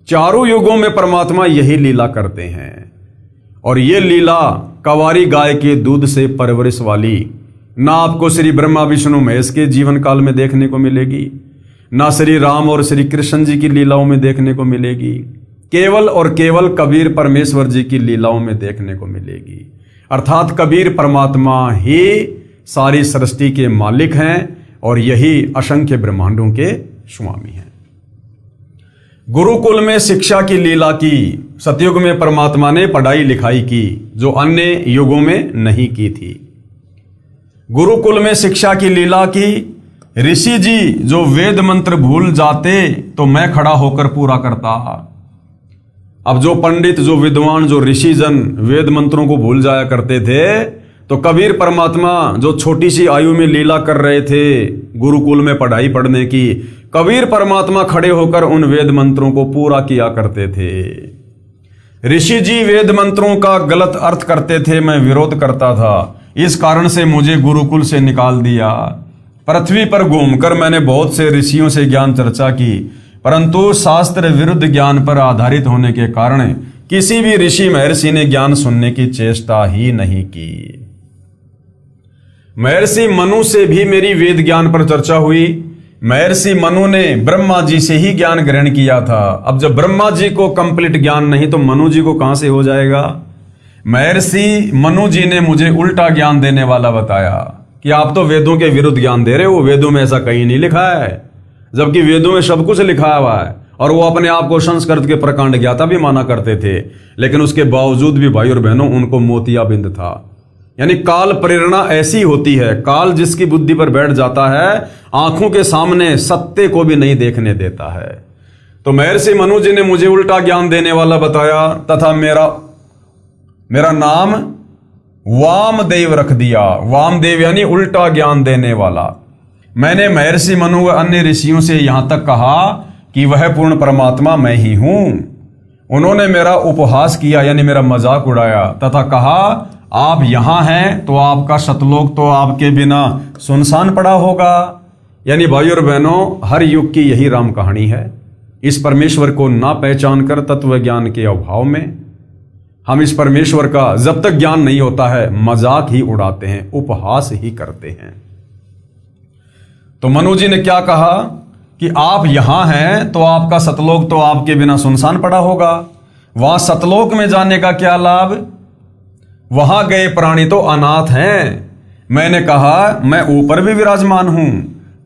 A: चारों युगों में परमात्मा यही लीला करते हैं, और ये लीला कंवारी गाय के दूध से परवरिश वाली ना आपको श्री ब्रह्मा विष्णु महेश के जीवन काल में देखने को मिलेगी, ना श्री राम और श्री कृष्ण जी की लीलाओं में देखने को मिलेगी, केवल और केवल कबीर परमेश्वर जी की लीलाओं में देखने को मिलेगी। अर्थात कबीर परमात्मा ही सारी सृष्टि के मालिक हैं और यही असंख्य ब्रह्मांडों के स्वामी हैं। गुरुकुल में शिक्षा की लीला की सतयुग में परमात्मा ने पढ़ाई लिखाई की, जो अन्य युगों में नहीं की थी। गुरुकुल में शिक्षा की लीला की, ऋषि जी जो वेद मंत्र भूल जाते तो मैं खड़ा होकर पूरा करता। अब जो पंडित, जो विद्वान, जो ऋषि जन वेद मंत्रों को भूल जाया करते थे, तो कबीर परमात्मा जो छोटी सी आयु में लीला कर रहे थे गुरुकुल में पढ़ाई पढ़ने की, कबीर परमात्मा खड़े होकर उन वेद मंत्रों को पूरा किया करते थे। ऋषि जी वेद मंत्रों का गलत अर्थ करते थे, मैं विरोध करता था, इस कारण से मुझे गुरुकुल से निकाल दिया। पृथ्वी पर घूमकर मैंने बहुत से ऋषियों से ज्ञान चर्चा की, परंतु शास्त्र विरुद्ध ज्ञान पर आधारित होने के कारण किसी भी ऋषि महर्षि ने ज्ञान सुनने की चेष्टा ही नहीं की। महर्षि मनु से भी मेरी वेद ज्ञान पर चर्चा हुई। महर्षि मनु ने ब्रह्मा जी से ही ज्ञान ग्रहण किया था। अब जब ब्रह्मा जी को कंप्लीट ज्ञान नहीं तो मनु जी को कहां से हो जाएगा। महर्षि मनु जी ने मुझे उल्टा ज्ञान देने वाला बताया कि आप तो वेदों के विरुद्ध ज्ञान दे रहे हो, वेदों में ऐसा कहीं नहीं लिखा है, जबकि वेदों में सब कुछ लिखा हुआ है। और वो अपने आप को संस्कृत के प्रकांड ज्ञाता भी माना करते थे, लेकिन उसके बावजूद भी भाई और बहनों उनको मोतियाबिंद था। यानी काल प्रेरणा ऐसी होती है, काल जिसकी बुद्धि पर बैठ जाता है आंखों के सामने सत्य को भी नहीं देखने देता है। तो महर्षि मनु जी ने मुझे उल्टा ज्ञान देने वाला बताया तथा मेरा नाम वामदेव रख दिया। वामदेव यानी उल्टा ज्ञान देने वाला। मैंने महर्षि मनु व अन्य ऋषियों से यहां तक कहा कि वह पूर्ण परमात्मा मैं ही हूं। उन्होंने मेरा उपहास किया, यानी मेरा मजाक उड़ाया तथा कहा आप यहां हैं तो आपका सतलोक तो आपके बिना सुनसान पड़ा होगा। यानी भाई और बहनों, हर युग की यही राम कहानी है। इस परमेश्वर को ना पहचान कर तत्व ज्ञान के अभाव में हम इस परमेश्वर का जब तक ज्ञान नहीं होता है मजाक ही उड़ाते हैं, उपहास ही करते हैं। तो मनु जी ने क्या कहा कि आप यहां हैं तो आपका सतलोक तो आपके बिना सुनसान पड़ा होगा। वहां सतलोक में जाने का क्या लाभ, वहां गए प्राणी तो अनाथ हैं। मैंने कहा मैं ऊपर भी विराजमान हूं।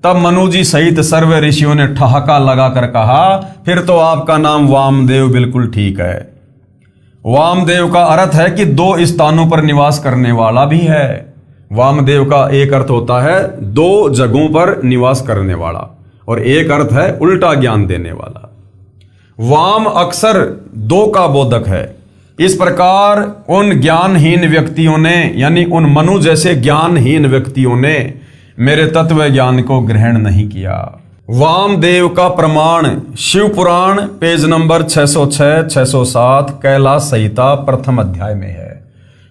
A: तब मनु जी सहित सर्व ऋषियों ने ठहाका लगाकर कहा फिर तो आपका नाम वामदेव बिल्कुल ठीक है। वामदेव का अर्थ है कि दो स्थानों पर निवास करने वाला भी है। वामदेव का एक अर्थ होता है दो जगहों पर निवास करने वाला, और एक अर्थ है उल्टा ज्ञान देने वाला। वाम अक्सर दो का बोधक है। इस प्रकार उन ज्ञानहीन व्यक्तियों ने, यानी उन मनु जैसे ज्ञानहीन व्यक्तियों ने मेरे तत्व ज्ञान को ग्रहण नहीं किया। वामदेव का प्रमाण शिव पुराण पेज नंबर 606, 607 कैलाश संहिता प्रथम अध्याय में है।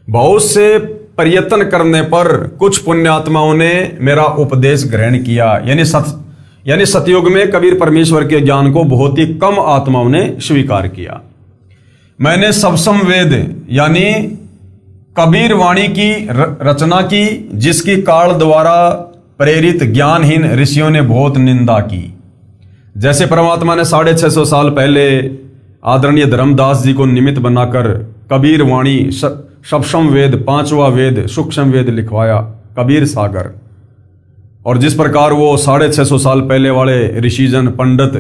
A: बहुत से प्रयत्न करने पर कुछ पुण्यात्माओं ने मेरा उपदेश ग्रहण किया। यानी सतयुग में कबीर परमेश्वर के ज्ञान को बहुत ही कम आत्माओं ने स्वीकार किया। मैंने सप्तम वेद यानी कबीर वाणी की रचना की, जिसकी काल द्वारा प्रेरित ज्ञानहीन ऋषियों ने बहुत निंदा की। जैसे परमात्मा ने 650 साल पहले आदरणीय धर्मदास जी को निमित्त बनाकर कबीर वाणी सप्तम वेद, पांचवा वेद, सूक्ष्म वेद लिखवाया, कबीर सागर। और जिस प्रकार वो 650 साल पहले वाले ऋषिजन पंडित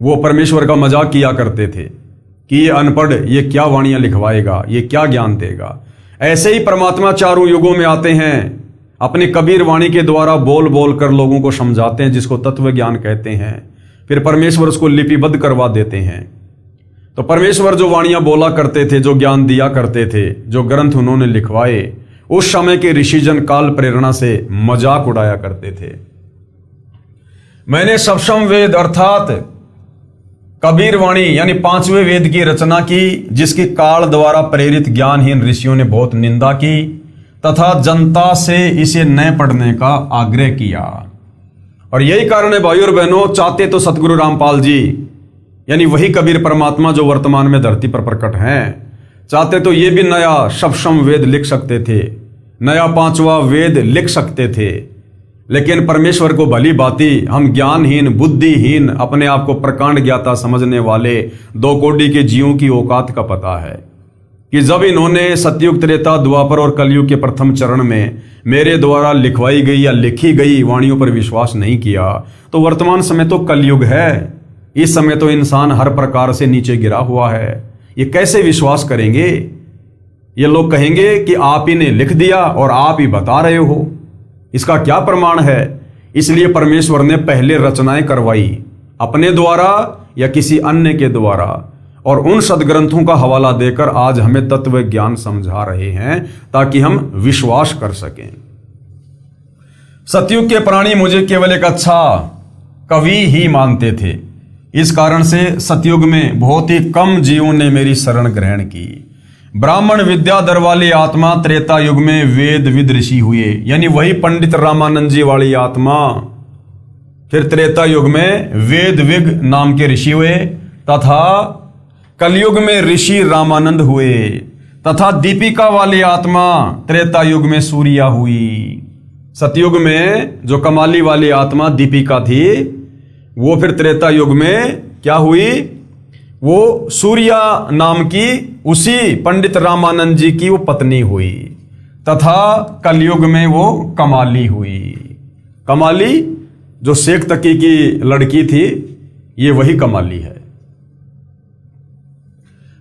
A: वो परमेश्वर का मजाक किया करते थे कि ये अनपढ़, ये क्या वाणियां लिखवाएगा, ये क्या ज्ञान देगा। ऐसे ही परमात्मा चारों युगों में आते हैं अपनी कबीर वाणी के द्वारा बोल बोल कर लोगों को समझाते हैं, जिसको तत्व ज्ञान कहते हैं। फिर परमेश्वर उसको लिपिबद्ध करवा देते हैं। तो परमेश्वर जो वाणियां बोला करते थे, जो ज्ञान दिया करते थे, जो ग्रंथ उन्होंने लिखवाए, उस समय के ऋषिजन काल प्रेरणा से मजाक उड़ाया करते थे। मैंने सप्तम वेद अर्थात कबीर वाणी यानी 5वें वेद की रचना की, जिसकी काल द्वारा प्रेरित ज्ञानहीन ऋषियों ने बहुत निंदा की तथा जनता से इसे न पढ़ने का आग्रह किया। और यही कारण है भाइयों और बहनों, चाहते तो सतगुरु रामपाल जी यानी वही कबीर परमात्मा जो वर्तमान में धरती पर प्रकट हैं, चाहते तो ये भी नया सप्तम वेद लिख सकते थे, नया 5वां वेद लिख सकते थे। लेकिन परमेश्वर को भली भांति हम ज्ञानहीन, बुद्धिहीन, अपने आप को प्रकांड ज्ञाता समझने वाले 2 कोटि के जीवों की औकात का पता है कि जब इन्होंने सतयुग, त्रेता, द्वापर और कलयुग के प्रथम चरण में मेरे द्वारा लिखवाई गई या लिखी गई वाणियों पर विश्वास नहीं किया, तो वर्तमान समय तो कलयुग है। इस समय तो इंसान हर प्रकार से नीचे गिरा हुआ है। ये कैसे विश्वास करेंगे? ये लोग कहेंगे कि आप ही ने लिख दिया और आप ही बता रहे हो, इसका क्या प्रमाण है? इसलिए परमेश्वर ने पहले रचनाएं करवाई, अपने द्वारा या किसी अन्य के द्वारा, और उन सदग्रंथों का हवाला देकर आज हमें तत्व ज्ञान समझा रहे हैं ताकि हम विश्वास कर सकें। सतयुग के प्राणी मुझे केवल एक अच्छा कवि ही मानते थे। इस कारण से सतयुग में बहुत ही कम जीवों ने मेरी शरण ग्रहण की। ब्राह्मण विद्याधर वाली आत्मा त्रेता युग में वेद विद ऋषि हुए, यानी वही पंडित रामानंद जी वाली आत्मा फिर त्रेता युग में वेद विग नाम के ऋषि हुए, तथा कलयुग में ऋषि रामानंद हुए, तथा दीपिका वाली आत्मा त्रेता युग में सूर्या हुई। सतयुग में जो कमाली वाली आत्मा दीपिका थी, वो फिर त्रेता युग में क्या हुई? वो सूर्या नाम की उसी पंडित रामानंद जी की वो पत्नी हुई, तथा कलयुग में वो कमाली हुई। कमाली जो शेख तकी की लड़की थी, ये वही कमाली है।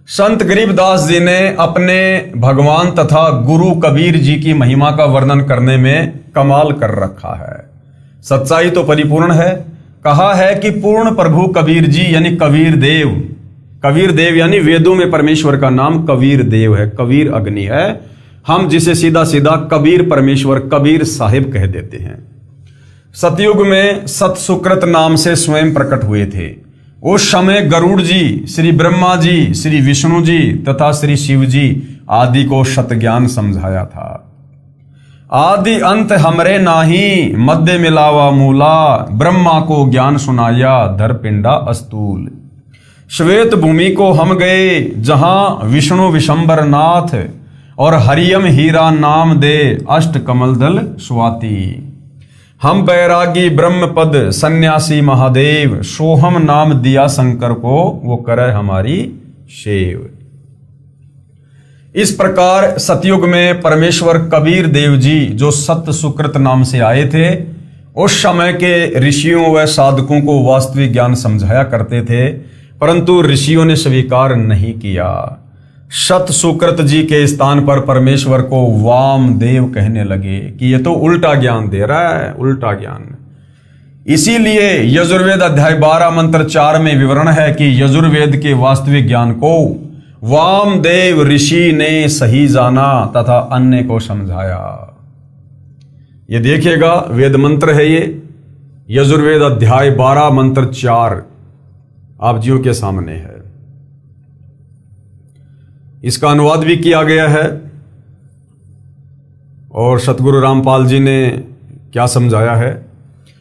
A: संत गरीबदास जी ने अपने भगवान तथा गुरु कबीर जी की महिमा का वर्णन करने में कमाल कर रखा है। सच्चाई तो परिपूर्ण है। कहा है कि पूर्ण प्रभु कबीर जी यानी कबीर देव, कबीर देव यानी वेदों में परमेश्वर का नाम कबीर देव है, कबीर अग्नि है। हम जिसे सीधा सीधा कबीर परमेश्वर, कबीर साहिब कह देते हैं। सतयुग में सत सुकृत नाम से स्वयं प्रकट हुए थे। उस समय गरुड़ जी, श्री ब्रह्मा जी, श्री विष्णु जी तथा श्री शिव जी आदि को सत ज्ञान समझाया था। आदि अंत हमरे नाही, मध्य मिलावा मूला, ब्रह्मा को ज्ञान सुनाया धर पिंडा अस्तूल। श्वेत भूमि को हम गए जहां विष्णु विशंबर नाथ, और हरियम हीरा नाम दे अष्ट कमल दल स्वाति। हम बैरागी ब्रह्म पद सन्यासी महादेव, सोहम नाम दिया शंकर को वो करे हमारी सेव। इस प्रकार सतयुग में परमेश्वर कबीर देव जी जो सत्य सुकृत नाम से आए थे, उस समय के ऋषियों व साधकों को वास्तविक ज्ञान समझाया करते थे, परंतु ऋषियों ने स्वीकार नहीं किया। सत सुकृत जी के स्थान पर परमेश्वर को वामदेव कहने लगे कि ये तो उल्टा ज्ञान दे रहा है, उल्टा ज्ञान। इसीलिए यजुर्वेद अध्याय 12 मंत्र 4 में विवरण है कि यजुर्वेद के वास्तविक ज्ञान को वामदेव ऋषि ने सही जाना तथा अन्य को समझाया। ये देखिएगा, वेद मंत्र है ये, यजुर्वेद अध्याय 12 मंत्र 4 आप जियों के सामने है। इसका अनुवाद भी किया गया है और सतगुरु रामपाल जी ने क्या समझाया है।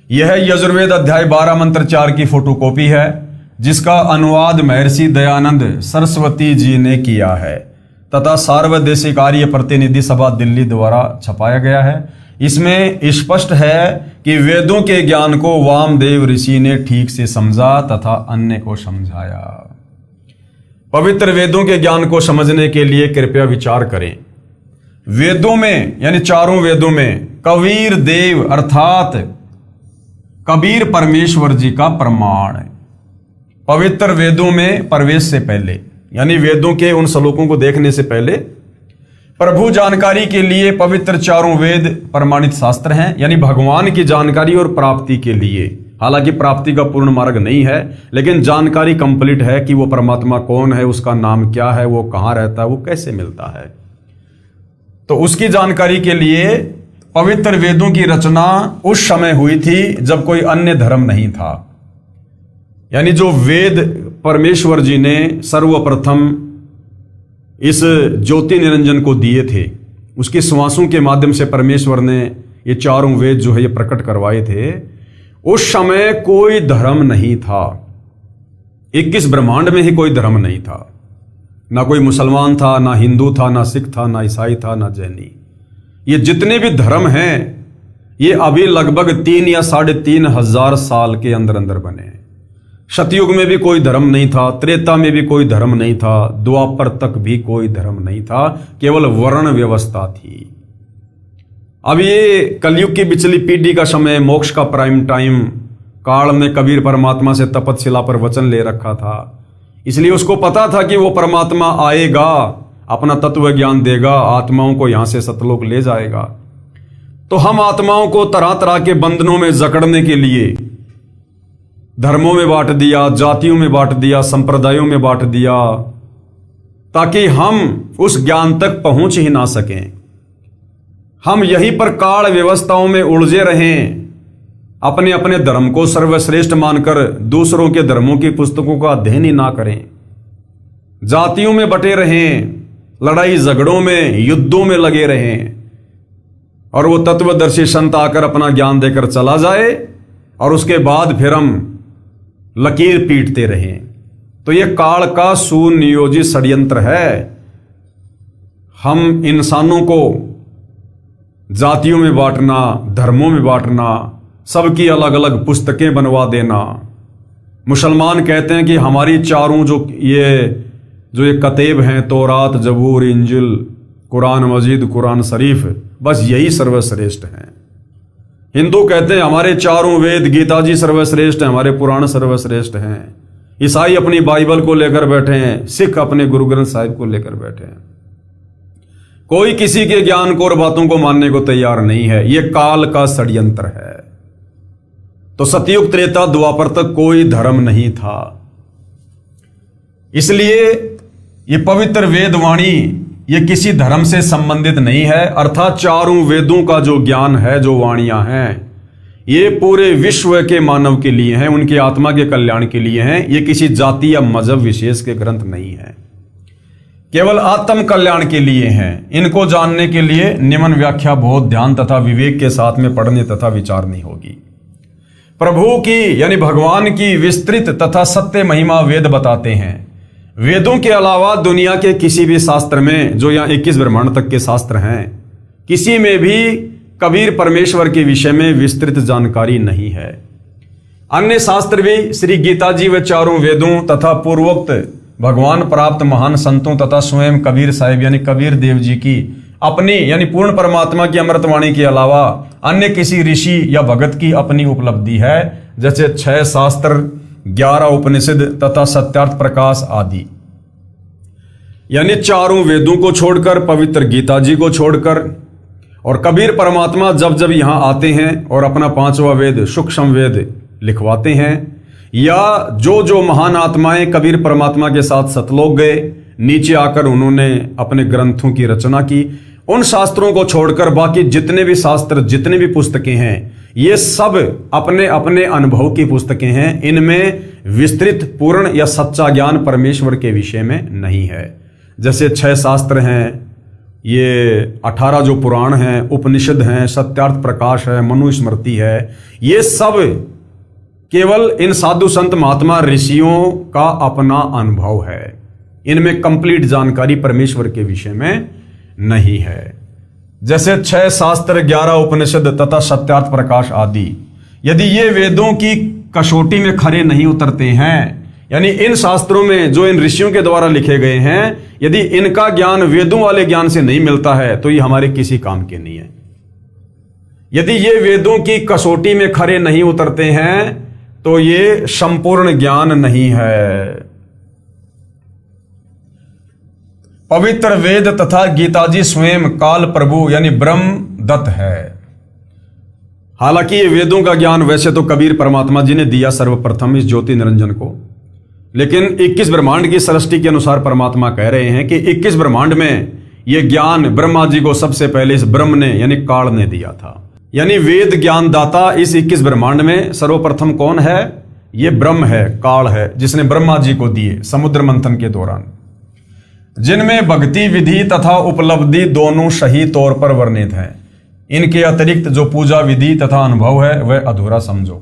A: यह यजुर्वेद अध्याय 12 मंत्र 4 की फोटोकॉपी है, जिसका अनुवाद महर्षि दयानंद सरस्वती जी ने किया है तथा सार्वदेशिक आर्य प्रतिनिधि सभा दिल्ली द्वारा छपाया गया है। इसमें स्पष्ट है कि वेदों के ज्ञान को वामदेव ऋषि ने ठीक से समझा तथा अन्य को समझाया। पवित्र वेदों के ज्ञान को समझने के लिए कृपया विचार करें। वेदों में यानी चारों वेदों में कबीर देव अर्थात कबीर परमेश्वर जी का प्रमाण है। पवित्र वेदों में प्रवेश से पहले यानी वेदों के उन श्लोकों को देखने से पहले प्रभु जानकारी के लिए पवित्र चारों वेद प्रमाणित शास्त्र हैं, यानी भगवान की जानकारी और प्राप्ति के लिए। हालांकि प्राप्ति का पूर्ण मार्ग नहीं है, लेकिन जानकारी कंप्लीट है कि वो परमात्मा कौन है, उसका नाम क्या है, वो कहाँ रहता है, वो कैसे मिलता है। तो उसकी जानकारी के लिए पवित्र वेदों की रचना उस समय हुई थी जब कोई अन्य धर्म नहीं था। यानी जो वेद परमेश्वर जी ने सर्वप्रथम इस ज्योति निरंजन को दिए थे, उसकी श्वासों के माध्यम से परमेश्वर ने ये चारों वेद जो है ये प्रकट करवाए थे। उस समय कोई धर्म नहीं था, 21 ब्रह्मांड में ही कोई धर्म नहीं था। ना कोई मुसलमान था, ना हिंदू था, ना सिख था, ना ईसाई था, ना जैनी। ये जितने भी धर्म हैं ये अभी लगभग 3 या 3.5 हजार साल के अंदर अंदर बने हैं। सतयुग में भी कोई धर्म नहीं था, त्रेता में भी कोई धर्म नहीं था, द्वापर तक भी कोई धर्म नहीं था, केवल वर्ण व्यवस्था थी। अब ये कलयुग की पिछली पीढ़ी का समय, मोक्ष का प्राइम टाइम काल में कबीर परमात्मा से तपतशिला पर वचन ले रखा था, इसलिए उसको पता था कि वो परमात्मा आएगा, अपना तत्व ज्ञान देगा, आत्माओं को यहां से सतलोक ले जाएगा। तो हम आत्माओं को तरह तरह के बंधनों में जकड़ने के लिए धर्मों में बांट दिया, जातियों में बांट दिया, संप्रदायों में बांट दिया, ताकि हम उस ज्ञान तक पहुंच ही ना सकें। हम यहीं पर काल व्यवस्थाओं में उलझे रहें, अपने अपने धर्म को सर्वश्रेष्ठ मानकर दूसरों के धर्मों की पुस्तकों का अध्ययन ही ना करें, जातियों में बटे रहें, लड़ाई झगड़ों में, युद्धों में लगे रहें, और वो तत्वदर्शी संत आकर अपना ज्ञान देकर चला जाए और उसके बाद फिर हम लकीर पीटते रहें। तो ये काल का सुनियोजित षड्यंत्र है। हम इंसानों को जातियों में बांटना, धर्मों में बांटना, सबकी अलग अलग पुस्तकें बनवा देना। मुसलमान कहते हैं कि हमारी चारों जो ये कतेब हैं, तौरात, जबूर, इंजिल, कुरान मजीद, कुरान शरीफ, बस यही सर्वश्रेष्ठ हैं। हिंदू कहते हैं हमारे चारों वेद, गीता जी सर्वश्रेष्ठ हैं, हमारे पुराण सर्वश्रेष्ठ हैं। ईसाई अपनी बाइबल को लेकर बैठे हैं, सिख अपने गुरु ग्रंथ साहिब को लेकर बैठे हैं। कोई किसी के ज्ञान को और बातों को मानने को तैयार नहीं है। यह काल का षड्यंत्र है। तो सतयुग, त्रेता, द्वापर तक कोई धर्म नहीं था। इसलिए ये पवित्र वेदवाणी ये किसी धर्म से संबंधित नहीं है, अर्थात चारों वेदों का जो ज्ञान है, जो वाणियां हैं, ये पूरे विश्व के मानव के लिए हैं, उनके आत्मा के कल्याण के लिए हैं। ये किसी जाति या मजहब विशेष के ग्रंथ नहीं है, केवल आत्म कल्याण के लिए हैं। इनको जानने के लिए निम्न व्याख्या बहुत ध्यान तथा विवेक के साथ में पढ़ने तथा विचारनी होगी। प्रभु की यानी भगवान की विस्तृत तथा सत्य महिमा वेद बताते हैं। वेदों के अलावा दुनिया के किसी भी शास्त्र में, जो यहाँ 21 ब्रह्मांड तक के शास्त्र हैं, किसी में भी कबीर परमेश्वर के विषय में विस्तृत जानकारी नहीं है। अन्य शास्त्र भी श्री गीता जी व चारों वेदों तथा पूर्वोक्त भगवान प्राप्त महान संतों तथा स्वयं कबीर साहिब यानी कबीर देव जी की अपनी यानी पूर्ण परमात्मा की अमृतवाणी के अलावा अन्य किसी ऋषि या भगत की अपनी उपलब्धि है, जैसे 6 शास्त्र, 11 उपनिषद तथा सत्यार्थ प्रकाश आदि। यानी चारों वेदों को छोड़कर, पवित्र गीता जी को छोड़कर, और कबीर परमात्मा जब जब यहां आते हैं और अपना 5वां वेद सूक्ष्म वेद लिखवाते हैं, या जो महान आत्माएं कबीर परमात्मा के साथ सतलोक गए, नीचे आकर उन्होंने अपने ग्रंथों की रचना की, उन शास्त्रों को छोड़कर बाकी जितने भी शास्त्र, जितने भी पुस्तकें हैं, ये सब अपने अपने अनुभव की पुस्तकें हैं। इनमें विस्तृत, पूर्ण या सच्चा ज्ञान परमेश्वर के विषय में नहीं है। जैसे 6 शास्त्र हैं, ये 18 जो पुराण हैं, उपनिषद हैं, सत्यार्थ प्रकाश है, मनुस्मृति है, ये सब केवल इन साधु संत महात्मा ऋषियों का अपना अनुभव है। इनमें कंप्लीट जानकारी परमेश्वर के विषय में नहीं है। जैसे 6 शास्त्र, 11 उपनिषद तथा सत्यार्थ प्रकाश आदि, यदि ये वेदों की कसौटी में खरे नहीं उतरते हैं, यानी इन शास्त्रों में जो इन ऋषियों के द्वारा लिखे गए हैं, यदि इनका ज्ञान वेदों वाले ज्ञान से नहीं मिलता है, तो ये हमारे किसी काम के नहीं है। यदि ये वेदों की कसौटी में खरे नहीं उतरते हैं, तो ये संपूर्ण ज्ञान नहीं है। पवित्र वेद तथा गीता जी स्वयं काल प्रभु यानी ब्रह्म दत्त है। हालांकि ये वेदों का ज्ञान वैसे तो कबीर परमात्मा जी ने दिया सर्वप्रथम इस ज्योति निरंजन को, लेकिन 21 ब्रह्मांड की सृष्टि के अनुसार परमात्मा कह रहे हैं कि 21 ब्रह्मांड में ये ज्ञान ब्रह्मा जी को सबसे पहले इस ब्रह्म ने यानी काल ने दिया था। यानी वेद ज्ञान दाता इस 21 ब्रह्मांड में सर्वप्रथम कौन है? ये ब्रह्म है, काल है, जिसने ब्रह्मा जी को दिए समुद्र मंथन के दौरान, जिनमें भक्ति विधि तथा उपलब्धि दोनों सही तौर पर वर्णित हैं। इनके अतिरिक्त जो पूजा विधि तथा अनुभव है वह अधूरा समझो।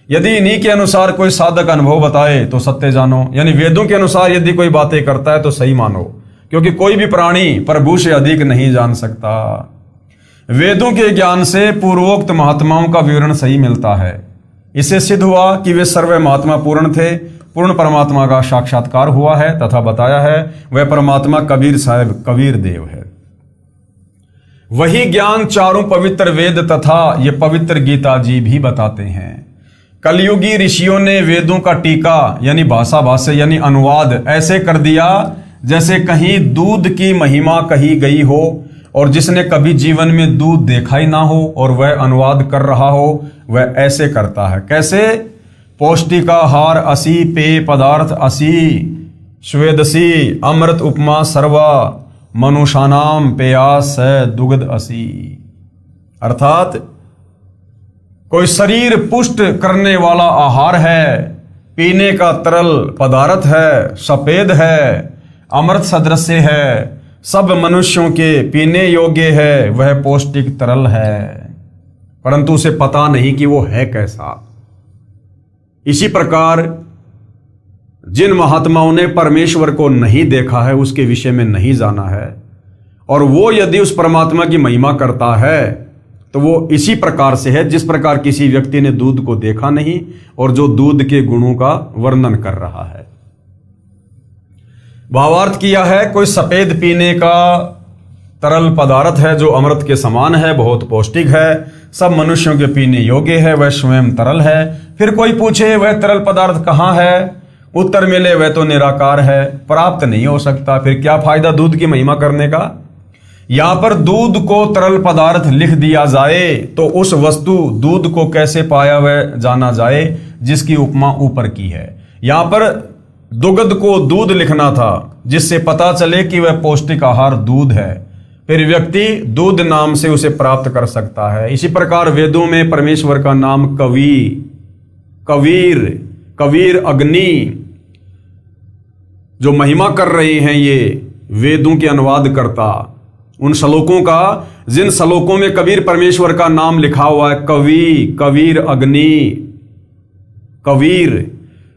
A: यदि इन्हीं के अनुसार कोई साधक अनुभव बताए तो सत्य जानो। यानी वेदों के अनुसार यदि कोई बातें करता है तो सही मानो, क्योंकि कोई भी प्राणी प्रभु से अधिक नहीं जान सकता। वेदों के ज्ञान से पूर्वोक्त महात्माओं का विवरण सही मिलता है। इससे सिद्ध हुआ कि वे सर्व महात्मा पूर्ण थे, पूर्ण परमात्मा का साक्षात्कार हुआ है तथा बताया है वह परमात्मा कबीर साहब कबीर देव है। वही ज्ञान चारों पवित्र वेद तथा ये पवित्र गीता जी भी बताते हैं। कलयुगी ऋषियों ने वेदों का टीका यानी भाषा भाष्य यानी अनुवाद ऐसे कर दिया जैसे कहीं दूध की महिमा कही गई हो, और जिसने कभी जीवन में दूध देखा ही ना हो और वह अनुवाद कर रहा हो वह ऐसे करता है। कैसे? पौष्टिकाहार असी, पेय पदार्थ असी, स्वेदसी, अमृत उपमा सर्वा, मनुष्यानाम पेयास दुग्ध असी। अर्थात कोई शरीर पुष्ट करने वाला आहार है, पीने का तरल पदार्थ है, सफेद है, अमृत सदृश है, सब मनुष्यों के पीने योग्य है, वह पौष्टिक तरल है, परंतु उसे पता नहीं कि वो है कैसा। इसी प्रकार जिन महात्माओं ने परमेश्वर को नहीं देखा है, उसके विषय में नहीं जाना है, और वो यदि उस परमात्मा की महिमा करता है तो वो इसी प्रकार से है जिस प्रकार किसी व्यक्ति ने दूध को देखा नहीं और जो दूध के गुणों का वर्णन कर रहा है। भावार्थ किया है कोई सफेद पीने का तरल पदार्थ है जो अमृत के समान है, बहुत पौष्टिक है, सब मनुष्यों के पीने योग्य है, वह स्वयं तरल है। फिर कोई पूछे वह तरल पदार्थ कहाँ है? उत्तर मिले वह तो निराकार है, प्राप्त नहीं हो सकता। फिर क्या फायदा दूध की महिमा करने का? यहां पर दूध को तरल पदार्थ लिख दिया जाए तो उस वस्तु दूध को कैसे पाया वह जाना जाए जिसकी उपमा ऊपर की है। यहां पर दुग्ध को दूध लिखना था जिससे पता चले कि वह पौष्टिक आहार दूध है, फिर व्यक्ति दूध नाम से उसे प्राप्त कर सकता है। इसी प्रकार वेदों में परमेश्वर का नाम कवि, कबीर, कबीर, अग्नि जो महिमा कर रहे हैं ये वेदों के अनुवाद करता, उन श्लोकों का जिन श्लोकों में कबीर परमेश्वर का नाम लिखा हुआ है, कवि, कबीर, अग्नि, कबीर,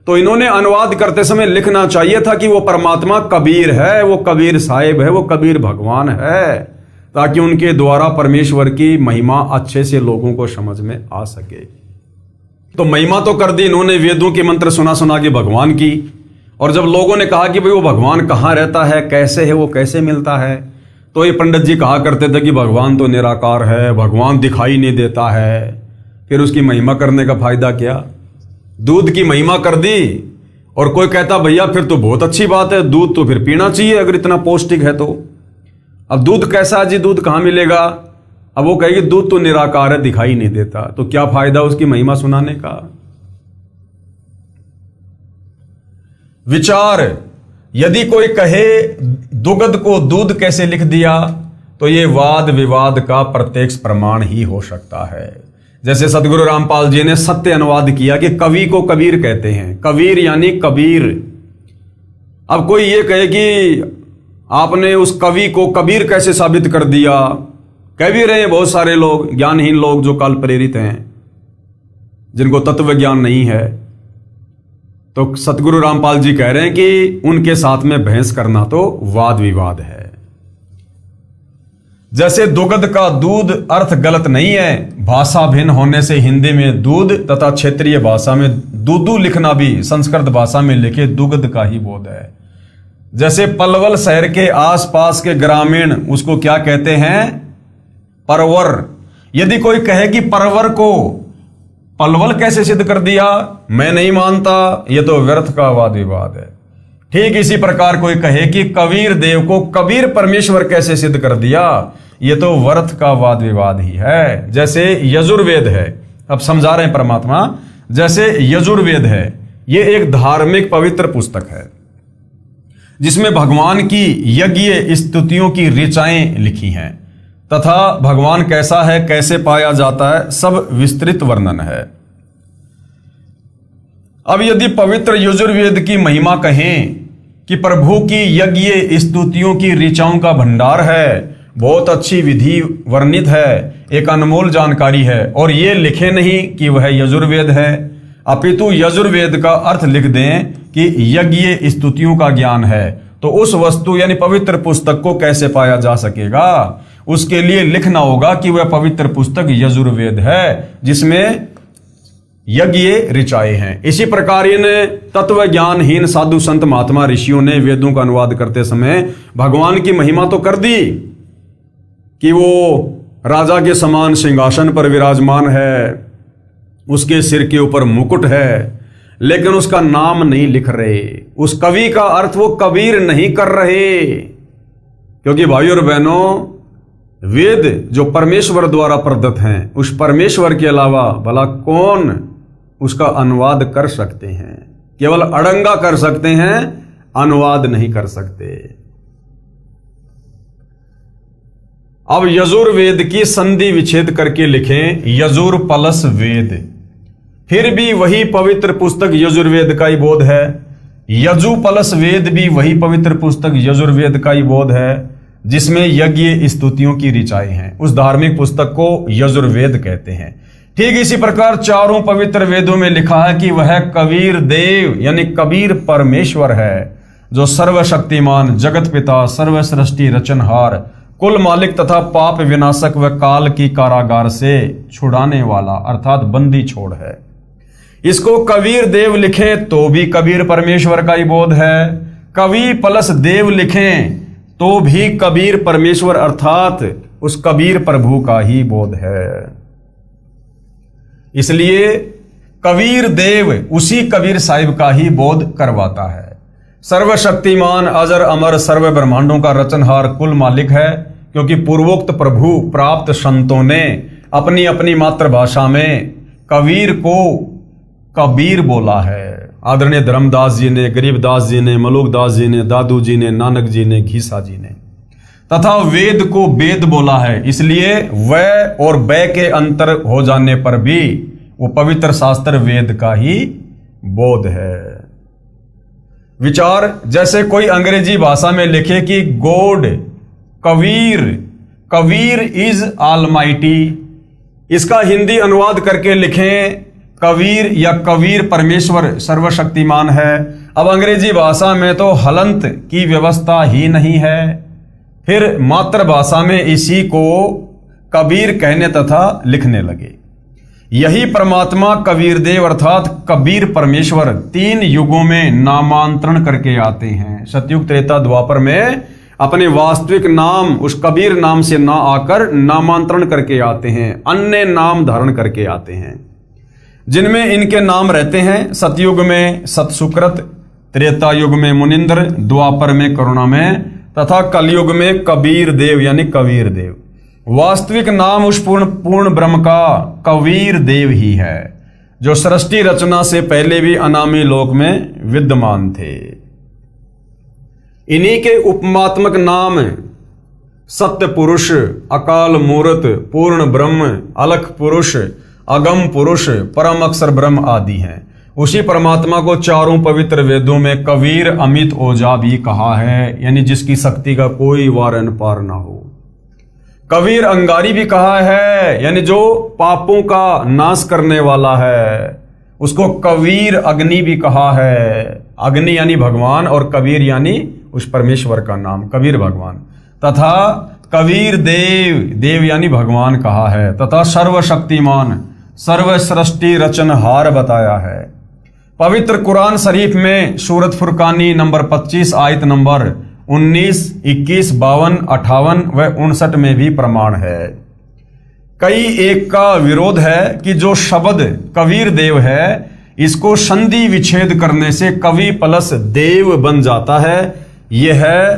A: तो इन्होंने अनुवाद करते समय लिखना चाहिए था कि वो परमात्मा कबीर है, वो कबीर साहिब है, वो कबीर भगवान है, ताकि उनके द्वारा परमेश्वर की महिमा अच्छे से लोगों को समझ में आ सके। तो महिमा तो कर दी इन्होंने, वेदों के मंत्र सुना सुना के भगवान की, और जब लोगों ने कहा कि भाई वो भगवान कहाँ रहता है, कैसे है, वो कैसे मिलता है, तो ये पंडित जी कहा करते थे कि भगवान तो निराकार है, भगवान दिखाई नहीं देता है, फिर उसकी महिमा करने का फायदा क्या? दूध की महिमा कर दी और कोई कहता भैया फिर तो बहुत अच्छी बात है, दूध तो फिर पीना चाहिए अगर इतना पौष्टिक है तो। अब दूध कैसा है जी, दूध कहाँ मिलेगा? अब वो कहेगी दूध तो निराकार है, दिखाई नहीं देता, तो क्या फायदा उसकी महिमा सुनाने का? विचार, यदि कोई कहे दुग्ध को दूध कैसे लिख दिया तो ये वाद विवाद का प्रत्यक्ष प्रमाण ही हो सकता है। जैसे सदगुरु रामपाल जी ने सत्य अनुवाद किया कि कवि को कबीर कहते हैं, कबीर यानी कबीर। अब कोई ये कहे कि आपने उस कवि को कबीर कैसे साबित कर दिया? कह भी रहे हैं बहुत सारे लोग, ज्ञानहीन लोग जो काल प्रेरित हैं, जिनको तत्व ज्ञान नहीं है। तो सतगुरु रामपाल जी कह रहे हैं कि उनके साथ में बहस करना तो वाद विवाद है। जैसे दुग्ध का दूध अर्थ गलत नहीं है, भाषा भिन्न होने से हिंदी में दूध तथा क्षेत्रीय भाषा में दूधू लिखना भी संस्कृत भाषा में लिखे दुग्ध का ही बोध है। जैसे पलवल शहर के आसपास के ग्रामीण उसको क्या कहते हैं? परवर। यदि कोई कहे कि परवर को पलवल कैसे सिद्ध कर दिया, मैं नहीं मानता, यह तो व्यर्थ का वाद विवाद है। ठीक इसी प्रकार कोई कहे कि कबीर देव को कबीर परमेश्वर कैसे सिद्ध कर दिया, ये तो वर्थ का वाद विवाद ही है। जैसे यजुर्वेद है, अब समझा रहे हैं परमात्मा, जैसे यजुर्वेद है, ये एक धार्मिक पवित्र पुस्तक है जिसमें भगवान की यज्ञ स्तुतियों की ऋचाएं लिखी हैं तथा भगवान कैसा है, कैसे पाया जाता है, सब विस्तृत वर्णन है। अब यदि पवित्र यजुर्वेद की महिमा कहें कि प्रभु की यज्ञ स्तुतियों की ऋचाओं का भंडार है, बहुत अच्छी विधि वर्णित है, एक अनमोल जानकारी है, और ये लिखे नहीं कि वह यजुर्वेद है, अपितु यजुर्वेद का अर्थ लिख दें कि यज्ञ स्तुतियों का ज्ञान है, तो उस वस्तु यानी पवित्र पुस्तक को कैसे पाया जा सकेगा? उसके लिए लिखना होगा कि वह पवित्र पुस्तक यजुर्वेद है जिसमें यज्ञ ऋचाएं हैं। इसी प्रकार इन तत्व ज्ञानहीन साधु संत महात्मा ऋषियों ने वेदों का अनुवाद करते समय भगवान की महिमा तो कर दी कि वो राजा के समान सिंहासन पर विराजमान है, उसके सिर के ऊपर मुकुट है, लेकिन उसका नाम नहीं लिख रहे, उस कवि का अर्थ वो कबीर नहीं कर रहे। क्योंकि भाइयों और बहनों, वेद जो परमेश्वर द्वारा प्रदत्त हैं, उस परमेश्वर के अलावा भला कौन उसका अनुवाद कर सकते हैं? केवल अड़ंगा कर सकते हैं, अनुवाद नहीं कर सकते। अब यजुर्वेद की संधि विच्छेद करके लिखें यजुर प्लस वेद, फिर भी वही पवित्र पुस्तक यजुर्वेद का ही बोध है। यजु प्लस वेद भी वही पवित्र पुस्तक यजुर्वेद का ही बोध है जिसमें यज्ञ स्तुतियों की ऋचाएं हैं। उस धार्मिक पुस्तक को यजुर्वेद कहते हैं। ठीक इसी प्रकार चारों पवित्र वेदों में लिखा है कि वह कबीर देव यानी कबीर परमेश्वर है, जो सर्वशक्तिमान, जगत पिता, सर्वसृष्टि रचनहार, कुल मालिक तथा पाप विनाशक व काल की कारागार से छुड़ाने वाला अर्थात बंदी छोड़ है। इसको कबीर देव लिखें तो भी कबीर परमेश्वर का ही बोध है, कवि प्लस देव लिखें तो भी कबीर परमेश्वर अर्थात उस कबीर प्रभु का ही बोध है। इसलिए कबीर देव उसी कबीर साहिब का ही बोध करवाता है। सर्वशक्तिमान, अजर अमर, सर्व ब्रह्मांडों का रचनहार, कुल मालिक है, क्योंकि पूर्वोक्त प्रभु प्राप्त संतों ने अपनी अपनी मातृभाषा में कबीर को कबीर बोला है। आदरणीय धर्मदास जी ने, गरीबदास जी ने, मलुकदास जी ने, दादू जी ने, नानक जी ने, घीसा जी ने, तथा वेद को वेद बोला है। इसलिए वह और बै के अंतर हो जाने पर भी वो पवित्र शास्त्र वेद का ही बोध है। विचार, जैसे कोई अंग्रेजी भाषा में लिखे कि God Kabir, Kabir is almighty, इसका हिंदी अनुवाद करके लिखें कबीर या कबीर परमेश्वर सर्वशक्तिमान है। अब अंग्रेजी भाषा में तो हलंत की व्यवस्था ही नहीं है, फिर मातृभाषा में इसी को कबीर कहने तथा लिखने लगे। यही परमात्मा कबीर देव अर्थात कबीर परमेश्वर 3 युगों में नामांतरण करके आते हैं। सतयुग, त्रेता, द्वापर में अपने वास्तविक नाम उस कबीर नाम से ना आकर नामांतरण करके आते हैं, अन्य नाम धारण करके आते हैं जिनमें इनके नाम रहते हैं। सतयुग में सतसुकृत, त्रेता युग में मुनिंद्र, द्वापर में करुणामय तथा कलयुग में कबीर देव यानी कबीर देव। वास्तविक नाम उस पूर्ण ब्रह्म का कबीर देव ही है, जो सृष्टि रचना से पहले भी अनामी लोक में विद्यमान थे। इन्हीं के उपमात्मक नाम सत्य पुरुष, अकाल मूर्त, पूर्ण ब्रह्म, अलख पुरुष, अगम पुरुष, परम अक्षर ब्रह्म आदि हैं। उसी परमात्मा को चारों पवित्र वेदों में कबीर अमित ओजा भी कहा है, यानी जिसकी शक्ति का कोई वारन पार ना हो। कबीर अंगारी भी कहा है, यानी जो पापों का नाश करने वाला है। उसको कबीर अग्नि भी कहा है, अग्नि यानी भगवान और कबीर यानी उस परमेश्वर का नाम कबीर भगवान। तथा कबीर देव, देव यानी भगवान कहा है। तथा सर्वशक्तिमान, सर्व सृष्टि रचनहार बताया है। पवित्र कुरान शरीफ में सूरत फुरकानी नंबर 25 आयत नंबर 19, 21, 52, 58 व 59 में भी प्रमाण है। कई एक का विरोध है कि जो शब्द कबीर देव है इसको संधि विच्छेद करने से कवि प्लस देव बन जाता है। यह है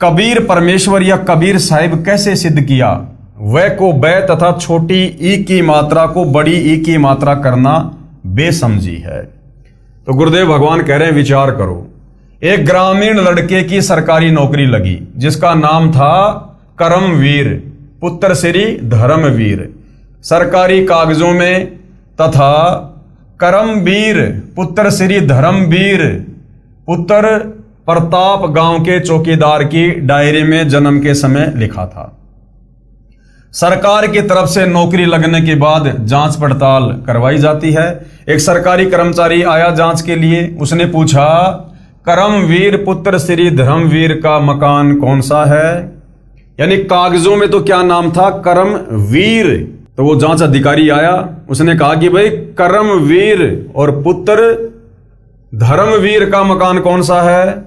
A: कबीर परमेश्वर या कबीर साहिब कैसे सिद्ध किया? वह को बै तथा छोटी ई की मात्रा को बड़ी ई की मात्रा करना बेसमझी है। तो गुरुदेव भगवान कह रहे हैं विचार करो। एक ग्रामीण लड़के की सरकारी नौकरी लगी जिसका नाम था करमवीर पुत्र श्री धर्मवीर। सरकारी कागजों में तथा करमवीर पुत्र श्री धर्मवीर पुत्र प्रताप गांव के चौकीदार की डायरी में जन्म के समय लिखा था। सरकार की तरफ से नौकरी लगने के बाद जांच पड़ताल करवाई जाती है। एक सरकारी कर्मचारी आया जांच के लिए। उसने पूछा, करमवीर पुत्र श्री धर्मवीर का मकान कौन सा है? यानी कागजों में तो क्या नाम था? करमवीर। तो वो जांच अधिकारी आया, उसने कहा कि भाई करमवीर और पुत्र धर्मवीर का मकान कौन सा है?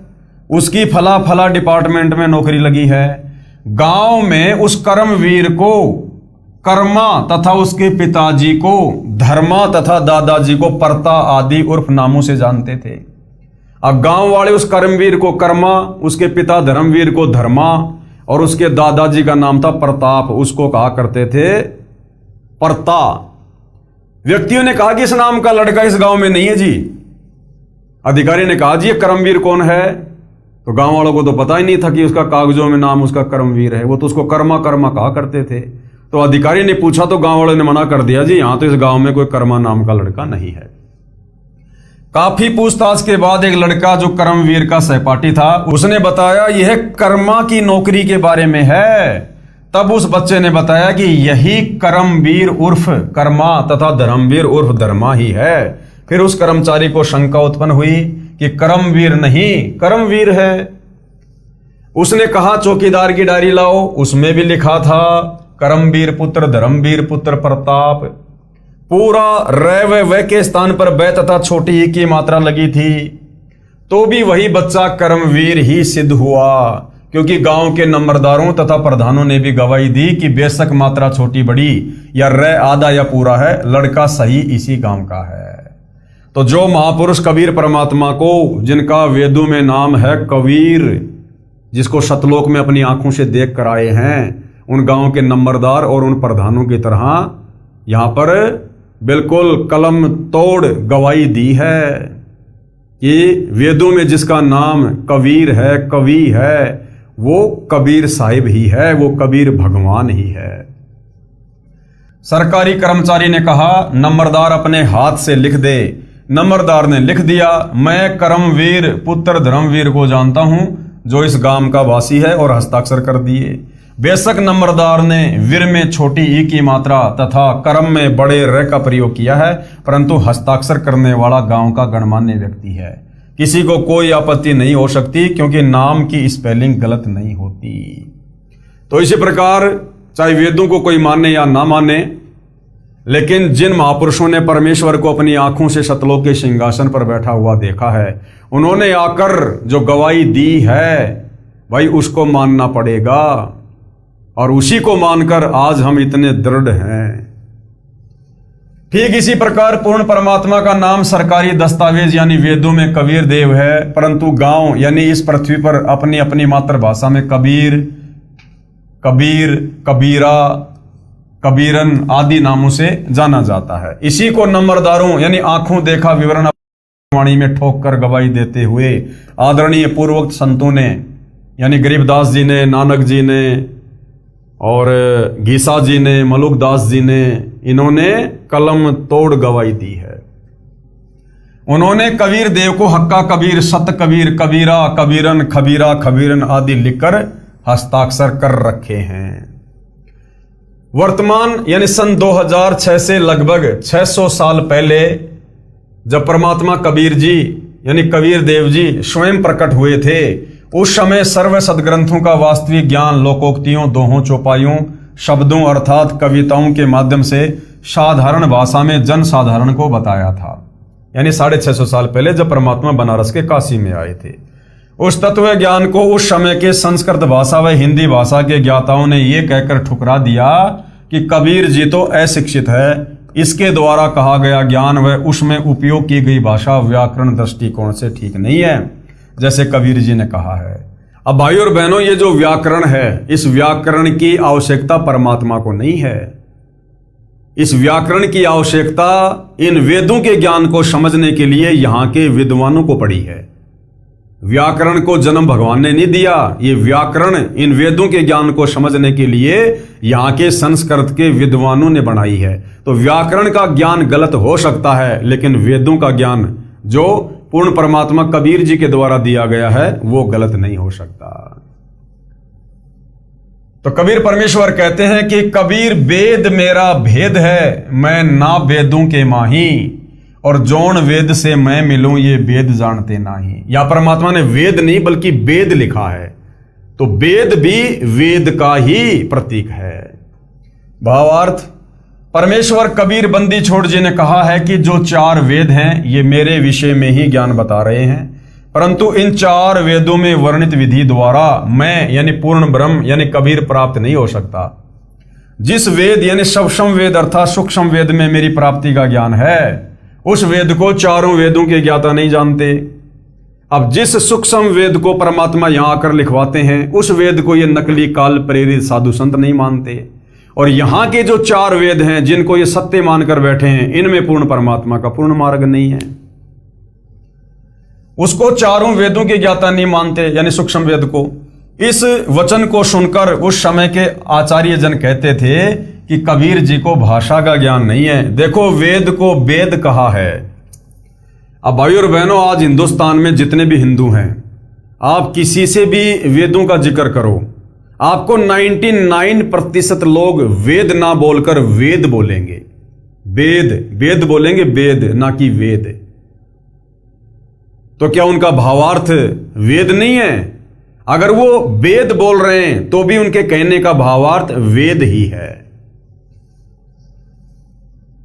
A: उसकी फला फला डिपार्टमेंट में नौकरी लगी है। गांव में उस करमवीर को कर्मा तथा उसके पिताजी को धर्मा तथा दादाजी को परता आदि उर्फ नामों से जानते थे। अब गांव वाले उस करमवीर को कर्मा, उसके पिता धर्मवीर को धर्मा और उसके दादाजी का नाम था प्रताप, उसको कहा करते थे परता। व्यक्तियों ने कहा कि इस नाम का लड़का इस गांव में नहीं है जी। अधिकारी ने कहा जी ये करमवीर कौन है? तो गांव वालों को तो पता ही नहीं था कि उसका कागजों में नाम उसका करमवीर है। वो तो उसको कर्मा कर्मा कहा करते थे। तो अधिकारी ने पूछा तो गांव वालों ने मना कर दिया, जी यहां तो इस गांव में कोई कर्मा नाम का लड़का नहीं है। काफी पूछताछ के बाद एक लड़का जो करमवीर का सहपाठी था उसने बताया यह कर्मा की नौकरी के बारे में है। तब उस बच्चे ने बताया कि यही करमवीर उर्फ कर्मा तथा धर्मवीर उर्फ धर्मा ही है। फिर उस कर्मचारी को शंका उत्पन्न हुई कि करमवीर नहीं करमवीर है। उसने कहा चौकीदार की डायरी लाओ, उसमें भी लिखा था करमवीर पुत्र धर्मवीर पुत्र प्रताप। पूरा रैव व के स्थान पर बै तथा छोटी ई की मात्रा लगी थी। तो भी वही बच्चा करमवीर ही सिद्ध हुआ, क्योंकि गांव के नंबरदारों तथा प्रधानों ने भी गवाही दी कि बेशक मात्रा छोटी बड़ी या रै आधा या पूरा है, लड़का सही इसी गांव का है। तो जो महापुरुष कबीर परमात्मा को, जिनका वेदों में नाम है कबीर, जिसको सतलोक में अपनी आंखों से देख कर आए हैं, उन गांव के नंबरदार और उन प्रधानों की तरह यहां पर बिल्कुल कलम तोड़ गवाही दी है कि वेदों में जिसका नाम कबीर है, कवि है, वो कबीर साहिब ही है, वो कबीर भगवान ही है। सरकारी कर्मचारी ने कहा नंबरदार अपने हाथ से लिख दे। नंबरदार ने लिख दिया, मैं करमवीर पुत्र धर्मवीर को जानता हूं जो इस गांव का वासी है, और हस्ताक्षर कर दिए। बेशक नंबरदार ने वीर में छोटी ई की मात्रा तथा कर्म में बड़े र का प्रयोग किया है, परंतु हस्ताक्षर करने वाला गांव का गणमान्य व्यक्ति है। किसी को कोई आपत्ति नहीं हो सकती क्योंकि नाम की स्पेलिंग गलत नहीं होती। तो इसी प्रकार चाहे वेदों को कोई माने या ना माने, लेकिन जिन महापुरुषों ने परमेश्वर को अपनी आंखों से सतलोक के सिंहासन पर बैठा हुआ देखा है, उन्होंने आकर जो गवाही दी है भाई उसको मानना पड़ेगा, और उसी को मानकर आज हम इतने दृढ़ हैं। ठीक इसी प्रकार पूर्ण परमात्मा का नाम सरकारी दस्तावेज यानी वेदों में कबीर देव है, परंतु गांव यानी इस पृथ्वी पर अपनी अपनी मातृभाषा में कबीर, कबीर, कबीरा, कबीरन आदि नामों से जाना जाता है। इसी को नंबरदारों यानी आंखों देखा विवरण वाणी में ठोक कर गवाही देते हुए आदरणीय पूर्वोक्त संतों ने यानी गरीबदास जी ने, नानक जी ने और गीसा जी ने, मलुकदास जी ने, इन्होंने कलम तोड़ गवाही दी है। उन्होंने कबीर देव को हक्का कबीर, सत कबीर, कबीरा, कबीरन, खबीरा, खबीरन आदि लिखकर हस्ताक्षर कर रखे हैं। वर्तमान यानी सन 2006 से लगभग 600 साल पहले जब परमात्मा कबीर जी यानी कबीर देव जी स्वयं प्रकट हुए थे, उस समय सर्व सदग्रंथों का वास्तविक ज्ञान लोकोक्तियों, दोहों, चौपाइयों, शब्दों अर्थात कविताओं के माध्यम से साधारण भाषा में जन साधारण को बताया था। यानी 650 साल पहले जब परमात्मा बनारस के काशी में आए थे, उस तत्व ज्ञान को उस समय के संस्कृत भाषा व हिंदी भाषा के ज्ञाताओं ने यह कहकर ठुकरा दिया कि कबीर जी तो अशिक्षित है, इसके द्वारा कहा गया ज्ञान व उसमें उपयोग की गई भाषा व्याकरण दृष्टिकोण से ठीक नहीं है, जैसे कबीर जी ने कहा है। अब भाई और बहनों, ये जो व्याकरण है, इस व्याकरण की आवश्यकता परमात्मा को नहीं है। इस व्याकरण की आवश्यकता इन वेदों के ज्ञान को समझने के लिए यहाँ के विद्वानों को पड़ी है। व्याकरण को जन्म भगवान ने नहीं दिया, ये व्याकरण इन वेदों के ज्ञान को समझने के लिए यहाँ के संस्कृत के विद्वानों ने बनाई है। तो व्याकरण का ज्ञान गलत हो सकता है, लेकिन वेदों का ज्ञान जो पूर्ण परमात्मा कबीर जी के द्वारा दिया गया है वो गलत नहीं हो सकता। तो कबीर परमेश्वर कहते हैं कि कबीर वेद मेरा भेद है, मैं ना वेदों के माही, और जौन वेद से मैं मिलूं ये वेद जानते नाही। या परमात्मा ने वेद नहीं बल्कि वेद लिखा है, तो वेद भी वेद का ही प्रतीक है। भावार्थ, परमेश्वर कबीर बंदी छोड़ जी ने कहा है कि जो 4 वेद हैं ये मेरे विषय में ही ज्ञान बता रहे हैं, परंतु इन 4 वेदों में वर्णित विधि द्वारा मैं यानी पूर्ण ब्रह्म यानी कबीर प्राप्त नहीं हो सकता। जिस वेद यानी सवसम वेद अर्थात सूक्ष्म वेद में मेरी प्राप्ति का ज्ञान है, उस वेद को 4 वेदों के ज्ञाता नहीं जानते। अब जिस सूक्ष्म वेद को परमात्मा यहां आकर लिखवाते हैं, उस वेद को ये नकली काल प्रेरित साधु संत नहीं मानते। और यहां के जो 4 वेद हैं जिनको ये सत्य मानकर बैठे हैं, इनमें पूर्ण परमात्मा का पूर्ण मार्ग नहीं है। उसको 4 वेदों के ज्ञाता नहीं मानते, यानी सूक्ष्म वेद को। इस वचन को सुनकर उस समय के आचार्य जन कहते थे कि कबीर जी को भाषा का ज्ञान नहीं है। देखो, वेद को वेद कहा है। अब भाई और बहनों, आज हिंदुस्तान में जितने भी हिंदू हैं, आप किसी से भी वेदों का जिक्र करो, आपको 99% लोग वेद ना बोलकर वेद बोलेंगे। वेद वेद बोलेंगे, वेद ना कि वेद। तो क्या उनका भावार्थ वेद नहीं है? अगर वो वेद बोल रहे हैं तो भी उनके कहने का भावार्थ वेद ही है।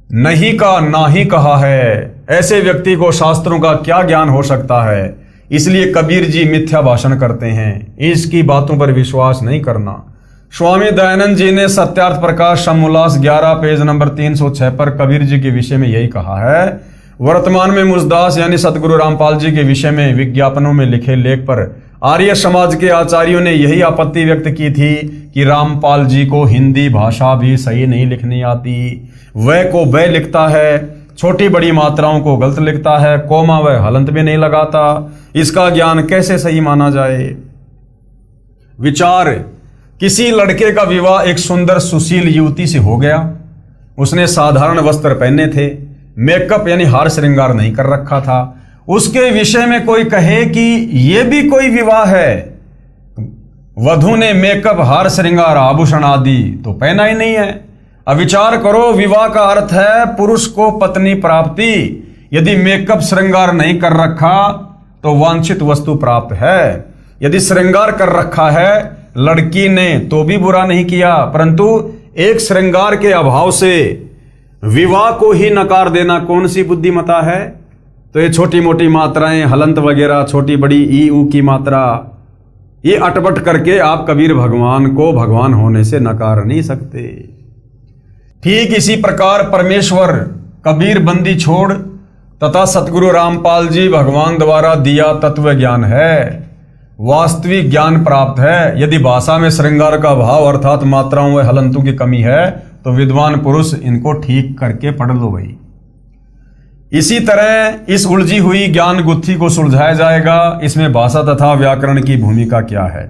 A: नहीं का ना ही कहा है, ऐसे व्यक्ति को शास्त्रों का क्या ज्ञान हो सकता है? इसलिए कबीर जी मिथ्या भाषण करते हैं, इसकी बातों पर विश्वास नहीं करना। स्वामी दयानंद जी ने सत्यार्थ प्रकाश समोल्लास 11 पेज नंबर 306 पर कबीर जी के विषय में यही कहा है। वर्तमान में मुजदास यानी सतगुरु रामपाल जी के विषय में विज्ञापनों में लिखे लेख पर आर्य समाज के आचार्यों ने यही आपत्ति व्यक्त की थी कि रामपाल जी को हिंदी भाषा भी सही नहीं लिखनी आती, वह को वह लिखता है, छोटी बड़ी मात्राओं को गलत लिखता है, कोमा व हलंत भी नहीं लगाता, इसका ज्ञान कैसे सही माना जाए? विचार, किसी लड़के का विवाह एक सुंदर सुशील युवती से हो गया। उसने साधारण वस्त्र पहने थे, मेकअप यानी हार श्रृंगार नहीं कर रखा था। उसके विषय में कोई कहे कि यह भी कोई विवाह है, वधू ने मेकअप हार श्रृंगार आभूषण आदि तो पहना ही नहीं है। अब विचार करो, विवाह का अर्थ है पुरुष को पत्नी प्राप्ति। यदि मेकअप श्रृंगार नहीं कर रखा तो वांछित वस्तु प्राप्त है, यदि श्रृंगार कर रखा है लड़की ने तो भी बुरा नहीं किया, परंतु एक श्रृंगार के अभाव से विवाह को ही नकार देना कौन सी बुद्धिमता है? तो ये छोटी मोटी मात्राएं, हलंत वगैरह, छोटी बड़ी ई ऊ की मात्रा, ये अटपट करके आप कबीर भगवान को भगवान होने से नकार नहीं सकते। ठीक इसी प्रकार परमेश्वर कबीर बंदी छोड़ तथा सतगुरु रामपाल जी भगवान द्वारा दिया तत्व ज्ञान है, वास्तविक ज्ञान प्राप्त है। यदि भाषा में श्रृंगार का भाव अर्थात मात्राओं व हलंतों की कमी है तो विद्वान पुरुष इनको ठीक करके पढ़ लो भाई। इसी तरह इस उलझी हुई ज्ञान गुत्थी को सुलझाया जाएगा। इसमें भाषा तथा व्याकरण की भूमिका क्या है?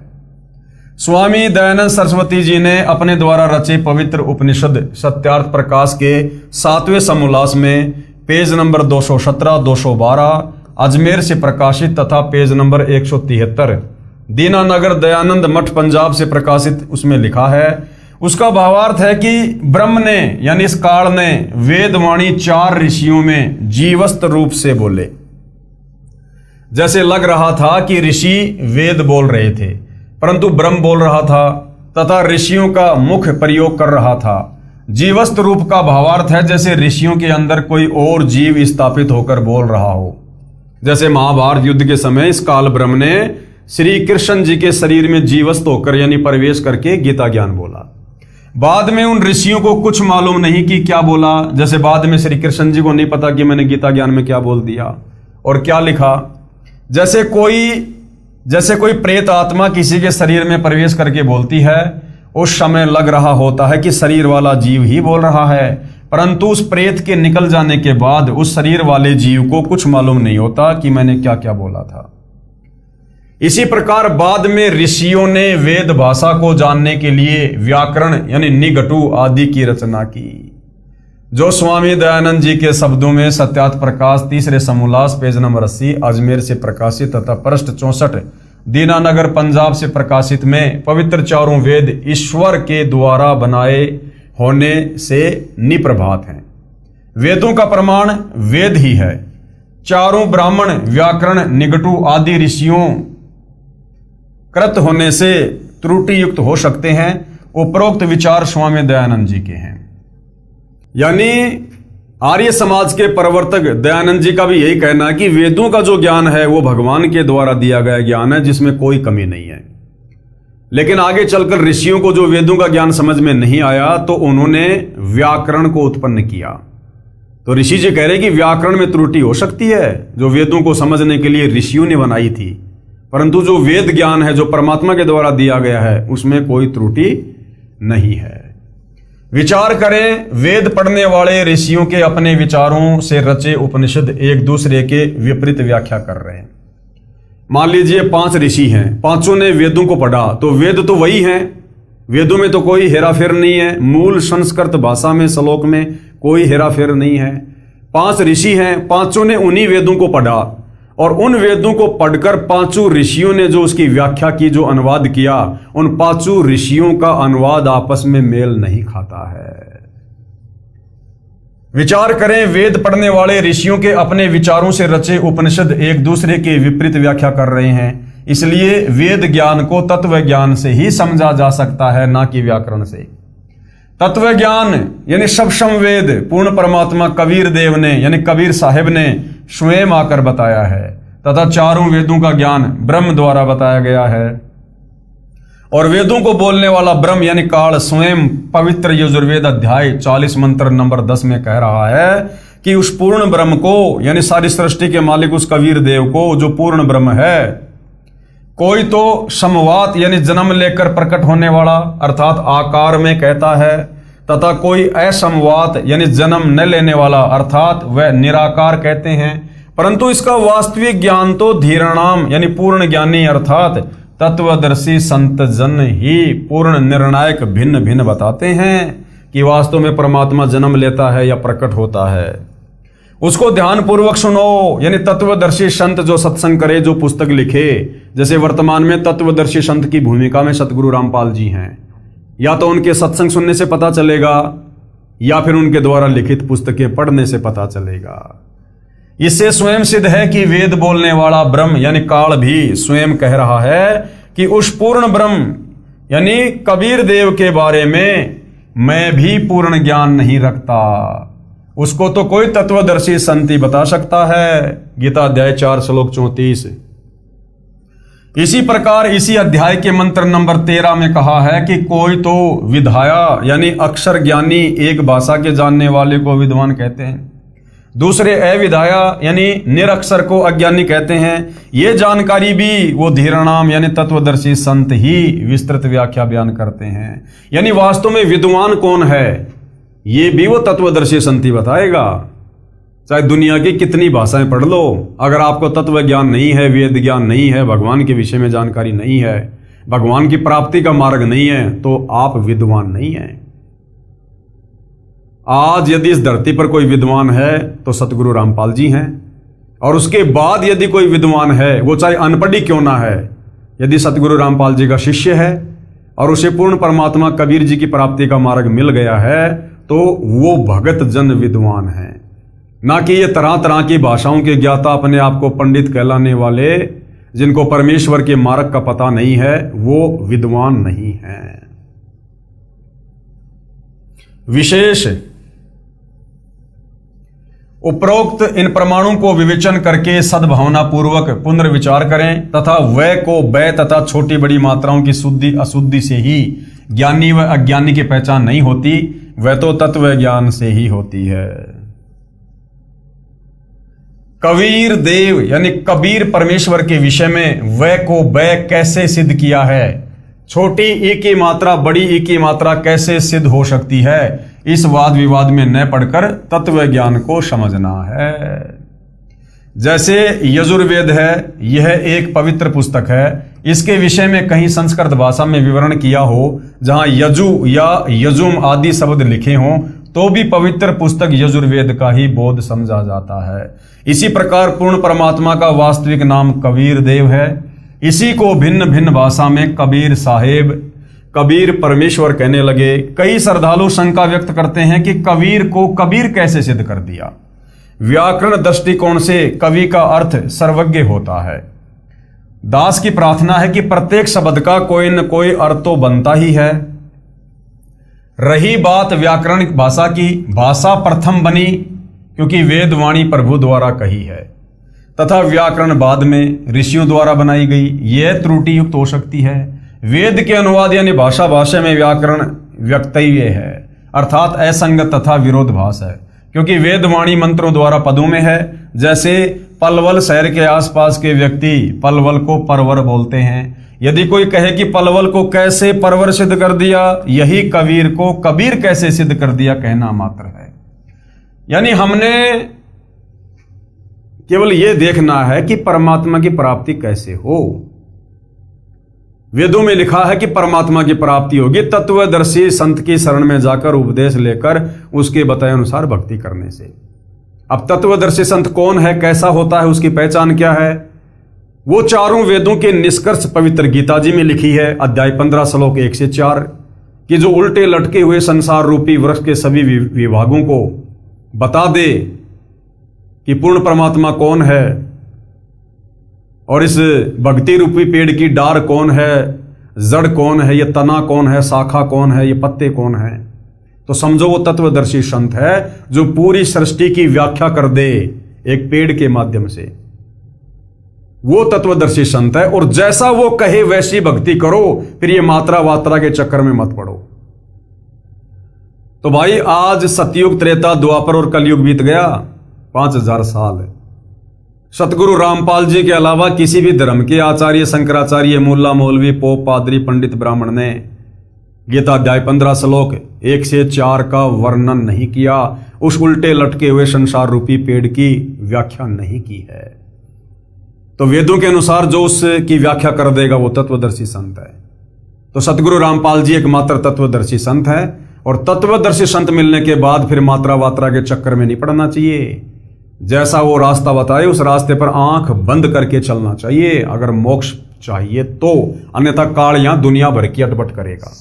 A: स्वामी दयानंद सरस्वती जी ने अपने द्वारा रचे पवित्र उपनिषद सत्यार्थ प्रकाश के 7वें समोल्लास में पेज नंबर 217, 212 अजमेर से प्रकाशित तथा पेज नंबर 173 दीनानगर दयानंद मठ पंजाब से प्रकाशित उसमें लिखा है। उसका भावार्थ है कि ब्रह्म ने यानी इस काल ने वेदवाणी 4 ऋषियों में जीवस्त रूप से बोले। जैसे लग रहा था कि ऋषि वेद बोल रहे थे, परंतु ब्रह्म बोल रहा था तथा ऋषियों का मुख प्रयोग कर रहा था। जीवस्त रूप का भावार्थ है जैसे ऋषियों के अंदर कोई और जीव स्थापित होकर बोल रहा हो। जैसे महाभारत युद्ध के समय इस काल ब्रह्म ने श्री कृष्ण जी के शरीर में जीवस्त होकर यानी प्रवेश करके गीता ज्ञान बोला। बाद में उन ऋषियों को कुछ मालूम नहीं कि क्या बोला, जैसे बाद में श्री कृष्ण जी को नहीं पता कि मैंने गीता ज्ञान में क्या बोल दिया और क्या लिखा। जैसे कोई प्रेत आत्मा किसी के शरीर में प्रवेश करके बोलती है, उस समय लग रहा होता है कि शरीर वाला जीव ही बोल रहा है, परंतु उस प्रेत के निकल जाने के बाद उस शरीर वाले जीव को कुछ मालूम नहीं होता कि मैंने क्या क्या बोला था। इसी प्रकार बाद में ऋषियों ने वेद भाषा को जानने के लिए व्याकरण यानी निघटु आदि की रचना की, जो स्वामी दयानंद जी के शब्दों में सत्यार्थ प्रकाश तीसरे समोल्लास पेज नंबर 80 अजमेर से प्रकाशित तथा पृष्ठ 64 दीनानगर पंजाब से प्रकाशित में पवित्र चारों वेद ईश्वर के द्वारा बनाए होने से निप्रभात हैं। वेदों का प्रमाण वेद ही है। चारों ब्राह्मण व्याकरण निघटु आदि ऋषियों कृत होने से त्रुटि युक्त हो सकते हैं। उपरोक्त विचार स्वामी दयानंद जी के हैं। यानी आर्य समाज के प्रवर्तक दयानंद जी का भी यही कहना है कि वेदों का जो ज्ञान है वो भगवान के द्वारा दिया गया ज्ञान है, जिसमें कोई कमी नहीं है। लेकिन आगे चलकर ऋषियों को जो वेदों का ज्ञान समझ में नहीं आया तो उन्होंने व्याकरण को उत्पन्न किया। तो ऋषि जी कह रहे कि व्याकरण में त्रुटि हो सकती है, जो वेदों को समझने के लिए ऋषियों ने बनाई थी, परंतु जो वेद ज्ञान है जो परमात्मा के द्वारा दिया गया है उसमें कोई त्रुटि नहीं है। विचार करें, वेद पढ़ने वाले ऋषियों के अपने विचारों से रचे उपनिषद एक दूसरे के विपरीत व्याख्या कर रहे हैं। मान लीजिए 5 ऋषि हैं, पांचों ने वेदों को पढ़ा, तो वेद तो वही हैं, वेदों में तो कोई हेराफेर नहीं है, मूल संस्कृत भाषा में श्लोक में कोई हेराफेर नहीं है। 5 ऋषि हैं, पांचों ने उन्हीं वेदों को पढ़ा और उन वेदों को पढ़कर 5 ऋषियों ने जो उसकी व्याख्या की, जो अनुवाद किया, उन 5 ऋषियों का अनुवाद आपस में मेल नहीं खाता है। विचार करें, वेद पढ़ने वाले ऋषियों के अपने विचारों से रचे उपनिषद एक दूसरे के विपरीत व्याख्या कर रहे हैं, इसलिए वेद ज्ञान को तत्व ज्ञान से ही समझा जा सकता है, ना कि व्याकरण से। तत्व ज्ञान यानी सब वेद पूर्ण परमात्मा कबीर देव ने यानी कबीर साहिब ने स्वयं आकर बताया है, तथा चारों वेदों का ज्ञान ब्रह्म द्वारा बताया गया है। और वेदों को बोलने वाला ब्रह्म यानी काल स्वयं पवित्र यजुर्वेद अध्याय 40 मंत्र नंबर 10 में कह रहा है कि उस पूर्ण ब्रह्म को यानी सारी सृष्टि के मालिक उस कबीर देव को, जो पूर्ण ब्रह्म है, कोई तो समवात यानी जन्म लेकर प्रकट होने वाला अर्थात आकार में कहता है, तथा कोई असमवात यानी जन्म न लेने वाला अर्थात वह निराकार कहते हैं। परंतु इसका वास्तविक ज्ञान तो धीराणाम यानी पूर्ण ज्ञानी अर्थात तत्वदर्शी संत जन ही पूर्ण निर्णायक भिन्न भिन्न बताते हैं कि वास्तव में परमात्मा जन्म लेता है या प्रकट होता है। उसको ध्यान पूर्वक सुनो, यानी तत्वदर्शी संत जो सत्संग करे, जो पुस्तक लिखे, जैसे वर्तमान में तत्वदर्शी संत की भूमिका में सतगुरु रामपाल जी हैं, या तो उनके सत्संग सुनने से पता चलेगा या फिर उनके द्वारा लिखित पुस्तकें पढ़ने से पता चलेगा। इससे स्वयं सिद्ध है कि वेद बोलने वाला ब्रह्म यानी काल भी स्वयं कह रहा है कि उस पूर्ण ब्रह्म यानी कबीर देव के बारे में मैं भी पूर्ण ज्ञान नहीं रखता। उसको तो कोई तत्वदर्शी संत ही बता सकता है। गीता अध्याय 4 श्लोक 34। इसी प्रकार इसी अध्याय के मंत्र नंबर 13 में कहा है कि कोई तो विधाया यानी अक्षर ज्ञानी एक भाषा के जानने वाले को विद्वान कहते हैं, दूसरे अविधाया यानी निरक्षर को अज्ञानी कहते हैं। ये जानकारी भी वो धीराणाम यानी तत्वदर्शी संत ही विस्तृत व्याख्या बयान करते हैं। यानी वास्तव में विद्वान कौन है ये भी वो तत्वदर्शी संत ही बताएगा। चाहे दुनिया की कितनी भाषाएं पढ़ लो, अगर आपको तत्व ज्ञान नहीं है, वेद ज्ञान नहीं है, भगवान के विषय में जानकारी नहीं है, भगवान की प्राप्ति का मार्ग नहीं है, तो आप विद्वान नहीं हैं। आज यदि इस धरती पर कोई विद्वान है तो सतगुरु रामपाल जी हैं, और उसके बाद यदि कोई विद्वान है, वो चाहे अनपढ़ ही क्यों ना है, यदि सतगुरु रामपाल जी का शिष्य है और उसे पूर्ण परमात्मा कबीर जी की प्राप्ति का मार्ग मिल गया है, तो वो भगत जन विद्वान है, ना कि ये तरह तरह की भाषाओं के ज्ञाता अपने आप को पंडित कहलाने वाले, जिनको परमेश्वर के मार्ग का पता नहीं है, वो विद्वान नहीं है। विशेष उपरोक्त इन प्रमाणों को विवेचन करके सद्भावना पूर्वक पुनर्विचार करें तथा वय को वय तथा छोटी बड़ी मात्राओं की शुद्धि अशुद्धि से ही ज्ञानी व अज्ञानी की पहचान नहीं होती, वह तो तत्व ज्ञान से ही होती है। कबीर देव यानी कबीर परमेश्वर के विषय में वह को वह कैसे सिद्ध किया है, छोटी ई की मात्रा बड़ी ई की मात्रा कैसे सिद्ध हो सकती है, इस वाद विवाद में न पढ़कर तत्व ज्ञान को समझना है। जैसे यजुर्वेद है, यह एक पवित्र पुस्तक है, इसके विषय में कहीं संस्कृत भाषा में विवरण किया हो, जहां यजु या यजुम आदि शब्द लिखे हों, तो भी पवित्र पुस्तक यजुर्वेद का ही बोध समझा जाता है। इसी प्रकार पूर्ण परमात्मा का वास्तविक नाम कबीर देव है। इसी को भिन्न भिन्न भाषा में कबीर साहेब, कबीर परमेश्वर कहने लगे। कई श्रद्धालु शंका व्यक्त करते हैं कि कबीर को कबीर कैसे सिद्ध कर दिया। व्याकरण दृष्टिकोण से कवि का अर्थ सर्वज्ञ होता है। दास की प्रार्थना है कि प्रत्येक शब्द का कोई न कोई अर्थ तो बनता ही है। रही बात व्याकरणिक भाषा की, भाषा प्रथम बनी क्योंकि वेद वाणी प्रभु द्वारा कही है, तथा व्याकरण बाद में ऋषियों द्वारा बनाई गई। यह त्रुटि युक्त हो सकती है। वेद के अनुवाद यानी भाषा में व्याकरण व्यक्तव्य है, अर्थात असंगत तथा विरोधाभास है, क्योंकि वेद वाणी मंत्रों द्वारा पदों में है। जैसे पलवल शहर के आसपास के व्यक्ति पलवल को परवर बोलते हैं। यदि कोई कहे कि पलवल को कैसे परवर सिद्ध कर दिया, यही कबीर को कबीर कैसे सिद्ध कर दिया कहना मात्र है। यानी हमने केवल यह देखना है कि परमात्मा की प्राप्ति कैसे हो। वेदों में लिखा है कि परमात्मा की प्राप्ति होगी तत्वदर्शी संत की शरण में जाकर उपदेश लेकर उसके बताए अनुसार भक्ति करने से। अब तत्वदर्शी संत कौन है, कैसा होता है, उसकी पहचान क्या है, वो चारों वेदों के निष्कर्ष पवित्र गीता जी में लिखी है। अध्याय 15 श्लोक 1 से 4 कि जो उल्टे लटके हुए संसार रूपी वृक्ष के सभी विभागों को बता दे कि पूर्ण परमात्मा कौन है और इस भक्ति रूपी पेड़ की डार कौन है, जड़ कौन है, ये तना कौन है, शाखा कौन है, ये पत्ते कौन है, तो समझो वो तत्वदर्शी संत है जो पूरी सृष्टि की व्याख्या कर दे एक पेड़ के माध्यम से। वो तत्वदर्शी संत है और जैसा वो कहे वैसी भक्ति करो, फिर ये मात्रा वात्रा के चक्कर में मत पड़ो। तो भाई आज सतयुग, त्रेता, द्वापर और कलयुग बीत गया, 5000 साल। सतगुरु रामपाल जी के अलावा किसी भी धर्म के आचार्य, शंकराचार्य, मुल्ला, मौलवी, पोप, पादरी, पंडित, ब्राह्मण ने गीता अध्याय 15 श्लोक 1 से 4 का वर्णन नहीं किया, उस उल्टे लटके हुए संसार रूपी पेड़ की व्याख्या नहीं की है। तो वेदों के अनुसार जो उसकी व्याख्या कर देगा वो तत्वदर्शी संत है। तो सतगुरु रामपाल जी एकमात्र तत्वदर्शी संत है, और तत्वदर्शी संत मिलने के बाद फिर मात्रा वात्रा के चक्कर में नहीं पड़ना चाहिए। जैसा वो रास्ता बताए उस रास्ते पर आंख बंद करके चलना चाहिए अगर मोक्ष चाहिए तो, अन्यथा काल यहां दुनिया भर की अटपट करेगा।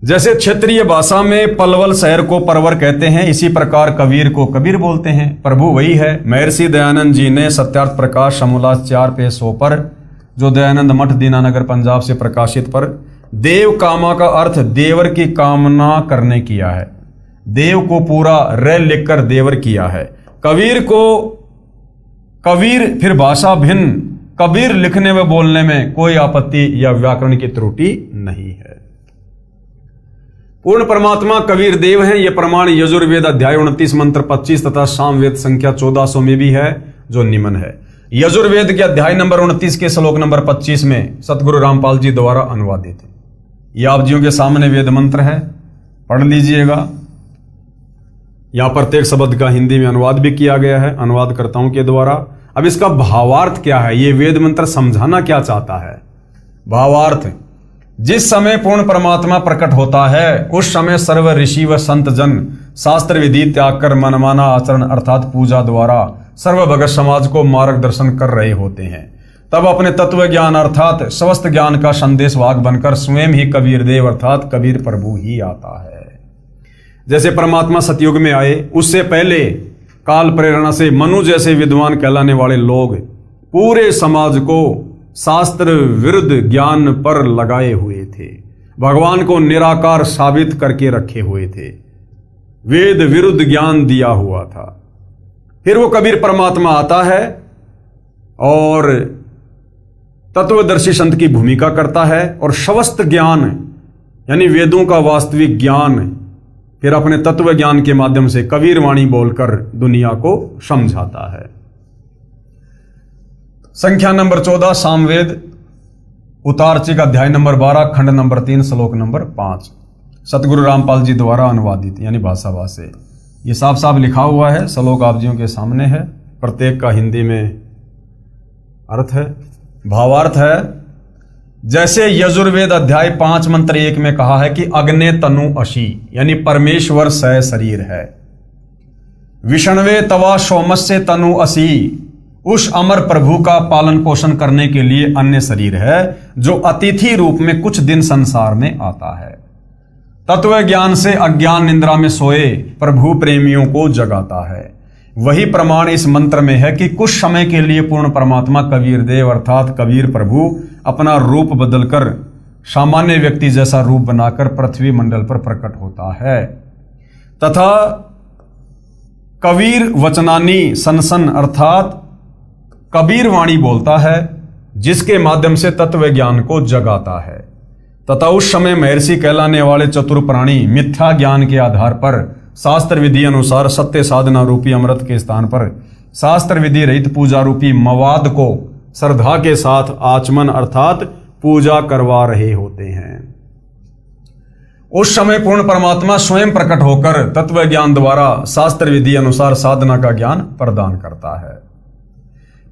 A: जैसे क्षेत्रीय भाषा में पलवल शहर को परवर कहते हैं, इसी प्रकार कबीर को कबीर बोलते हैं। प्रभु वही है। महर्षि दयानंद जी ने सत्यार्थ प्रकाश समोल्लास 4 पेज 100 पर, जो दयानंद मठ दीनानगर पंजाब से प्रकाशित पर, देव कामा का अर्थ देवर की कामना करने किया है। देव को पूरा र लिखकर देवर किया है। कबीर को कबीर फिर भाषा भिन्न, कबीर लिखने व बोलने में कोई आपत्ति या व्याकरण की त्रुटि नहीं है। पूर्ण परमात्मा कबीर देव है। यह प्रमाण यजुर्वेद अध्याय 29 मंत्र 25 तथा सामवेद संख्या 1400 में भी है, जो निम्न है। यजुर्वेद के अध्याय नंबर 29 के श्लोक नंबर 25 में सतगुरु रामपाल जी द्वारा अनुवादित है। यह आप जियों के सामने वेद मंत्र है, पढ़ लीजिएगा। यहां प्रत्येक शब्द का हिंदी में अनुवाद भी किया गया है अनुवादकर्ताओं के द्वारा। अब इसका भावार्थ क्या है, ये वेद मंत्र समझाना क्या चाहता है? भावार्थ, जिस समय पूर्ण परमात्मा प्रकट होता है उस समय सर्व ऋषि व संत जन शास्त्र विधि त्याग कर मनमाना आचरण अर्थात पूजा द्वारा सर्व भगत समाज को मार्गदर्शन कर रहे होते हैं। तब अपने तत्व ज्ञान अर्थात स्वस्थ ज्ञान का संदेश वाहक बनकर स्वयं ही कबीर देव अर्थात कबीर प्रभु ही आता है। जैसे परमात्मा सतयुग में आए, उससे पहले काल प्रेरणा से मनु जैसे विद्वान कहलाने वाले लोग पूरे समाज को शास्त्र विरुद्ध ज्ञान पर लगाए हुए थे, भगवान को निराकार साबित करके रखे हुए थे, वेद विरुद्ध ज्ञान दिया हुआ था। फिर वो कबीर परमात्मा आता है और तत्वदर्शी संत की भूमिका करता है और शवस्त ज्ञान यानी वेदों का वास्तविक ज्ञान फिर अपने तत्व ज्ञान के माध्यम से कबीर वाणी बोलकर दुनिया को समझाता है। संख्या नंबर 14 सामवेद उतारचिक अध्याय नंबर 12 खंड नंबर 3 श्लोक नंबर 5 सतगुरु रामपाल जी द्वारा अनुवादित यानी भाषाभाष से। ये साफ साफ लिखा हुआ है, श्लोक आप जियों के सामने है, प्रत्येक का हिंदी में अर्थ है। भावार्थ है, जैसे यजुर्वेद अध्याय 5 मंत्र 1 में कहा है कि अग्ने तनु अशी यानी परमेश्वर सह शरीर है। विष्णवे तवा सोमस्य तनु असी उस अमर प्रभु का पालन पोषण करने के लिए अन्य शरीर है जो अतिथि रूप में कुछ दिन संसार में आता है। तत्व ज्ञान से अज्ञान निद्रा में सोए प्रभु प्रेमियों को जगाता है। वही प्रमाण इस मंत्र में है कि कुछ समय के लिए पूर्ण परमात्मा कबीर देव अर्थात कबीर प्रभु अपना रूप बदलकर सामान्य व्यक्ति जैसा रूप बनाकर पृथ्वी मंडल पर प्रकट होता है तथा कबीर वचनानी सनसन अर्थात कबीर वाणी बोलता है जिसके माध्यम से तत्व ज्ञान को जगाता है तथा उस समय महर्षि कहलाने वाले चतुर प्राणी मिथ्या ज्ञान के आधार पर शास्त्र विधि अनुसार सत्य साधना रूपी अमृत के स्थान पर शास्त्र विधि रहित पूजा रूपी मवाद को श्रद्धा के साथ आचमन अर्थात पूजा करवा रहे होते हैं। उस समय पूर्ण परमात्मा स्वयं प्रकट होकर तत्व ज्ञान द्वारा शास्त्र विधि अनुसार साधना का ज्ञान प्रदान करता है।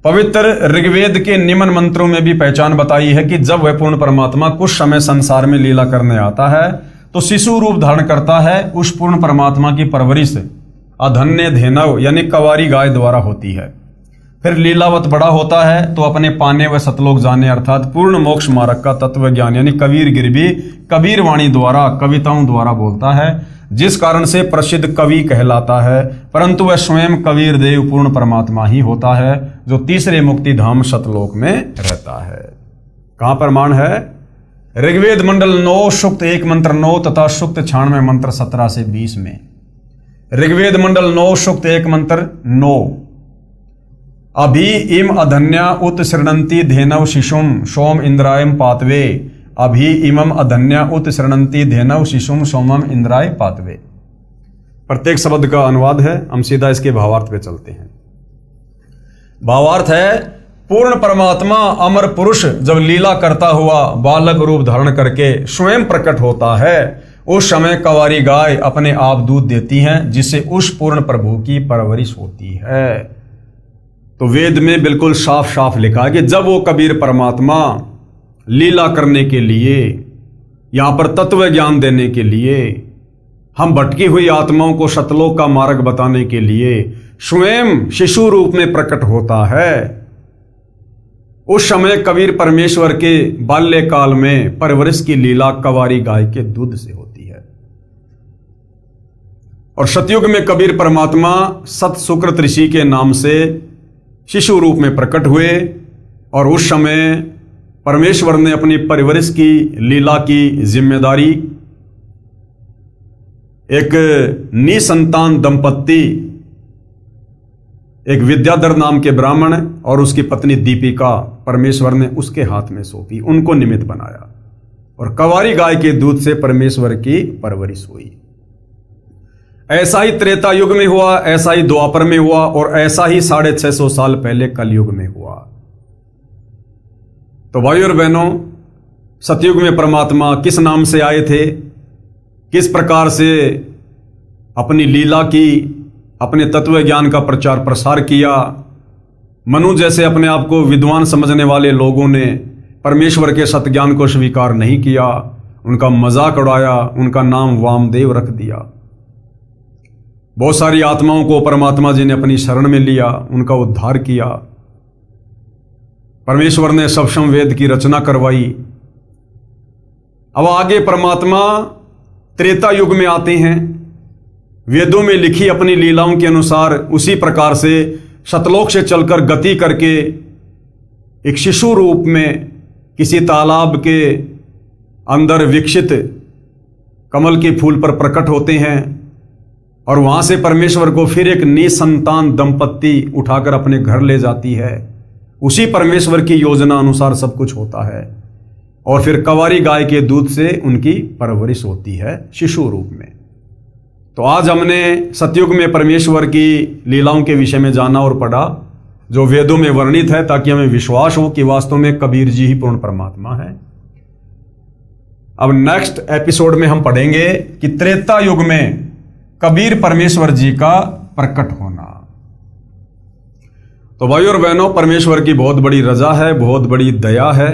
A: पवित्र ऋग्वेद के निम्न मंत्रों में भी पहचान बताई है कि जब वह पूर्ण परमात्मा कुछ समय संसार में लीला करने आता है तो शिशु रूप धारण करता है। उस पूर्ण परमात्मा की परवरिश अधन्य धेनव यानी कवारी गाय द्वारा होती है। फिर लीलावत बड़ा होता है तो अपने पाने व सतलोक जाने अर्थात पूर्ण मोक्ष मार्ग का तत्व ज्ञान यानी कबीर गिर भी कबीर वाणी द्वारा कविताओं द्वारा बोलता है जिस कारण से प्रसिद्ध कवि कहलाता है। परंतु वह स्वयं कबीर देव पूर्ण परमात्मा ही होता है जो तीसरे मुक्ति धाम सतलोक में रहता है। कहां प्रमाण है? ऋग्वेद मंडल 9 सूक्त 1 मंत्र 9 तथा सूक्त 96 मंत्र 17 से 20 में। ऋग्वेद मंडल 9 सूक्त 1 मंत्र 9 अभि इम अधन्या उत शृणंती धेनव शिशुम सोम इंद्रायम पातवे अभि इमम अधन्या उत शृणंती धेनव शिशुम सोमम इंद्राय पातवे। प्रत्येक शब्द का अनुवाद है, हम सीधा इसके भावार्थ पे चलते हैं। भावार्थ है, पूर्ण परमात्मा अमर पुरुष जब लीला करता हुआ बालक रूप धारण करके स्वयं प्रकट होता है उस समय कवारी गाय अपने आप दूध देती हैं जिससे उस पूर्ण प्रभु की परवरिश होती है। तो वेद में बिल्कुल साफ साफ लिखा है कि जब वो कबीर परमात्मा लीला करने के लिए यहां पर तत्व ज्ञान देने के लिए हम भटकी हुई आत्माओं को सतलोक का मार्ग बताने के लिए स्वयं शिशु रूप में प्रकट होता है उस समय कबीर परमेश्वर के बाल्यकाल में परवरिश की लीला कवारी गाय के दूध से होती है। और सतयुग में कबीर परमात्मा सत सुकृत ऋषि के नाम से शिशु रूप में प्रकट हुए और उस समय परमेश्वर ने अपनी परवरिश की लीला की जिम्मेदारी एक निसंतान दंपत्ति एक विद्याधर नाम के ब्राह्मण और उसकी पत्नी दीपिका परमेश्वर ने उसके हाथ में सौंपी, उनको निमित्त बनाया और कवारी गाय के दूध से परमेश्वर की परवरिश हुई। ऐसा ही त्रेता युग में हुआ, ऐसा ही द्वापर में हुआ और ऐसा ही 650 साल पहले कलयुग में हुआ। तो भाइयों और बहनों, सतयुग में परमात्मा किस नाम से आए थे, किस प्रकार से अपनी लीला की, अपने तत्व ज्ञान का प्रचार प्रसार किया। मनु जैसे अपने आप को विद्वान समझने वाले लोगों ने परमेश्वर के सत्ज्ञान को स्वीकार नहीं किया, उनका मजाक उड़ाया, उनका नाम वामदेव रख दिया। बहुत सारी आत्माओं को परमात्मा जी ने अपनी शरण में लिया, उनका उद्धार किया। परमेश्वर ने सप्तम वेद की रचना करवाई। अब आगे परमात्मा त्रेता युग में आते हैं, वेदों में लिखी अपनी लीलाओं के अनुसार उसी प्रकार से सतलोक से चलकर गति करके एक शिशु रूप में किसी तालाब के अंदर विकसित कमल के फूल पर प्रकट होते हैं और वहां से परमेश्वर को फिर एक निसंतान दंपत्ति उठाकर अपने घर ले जाती है उसी परमेश्वर की योजना अनुसार सब कुछ होता है और फिर कंवारी गाय के दूध से उनकी परवरिश होती है शिशु रूप में। तो आज हमने सतयुग में परमेश्वर की लीलाओं के विषय में जाना और पढ़ा जो वेदों में वर्णित है, ताकि हमें विश्वास हो कि वास्तव में कबीर जी ही पूर्ण परमात्मा है। अब नेक्स्ट एपिसोड में हम पढ़ेंगे कि त्रेता युग में कबीर परमेश्वर जी का प्रकट होना। तो भाई और बहनों, परमेश्वर की बहुत बड़ी रजा है, बहुत बड़ी दया है।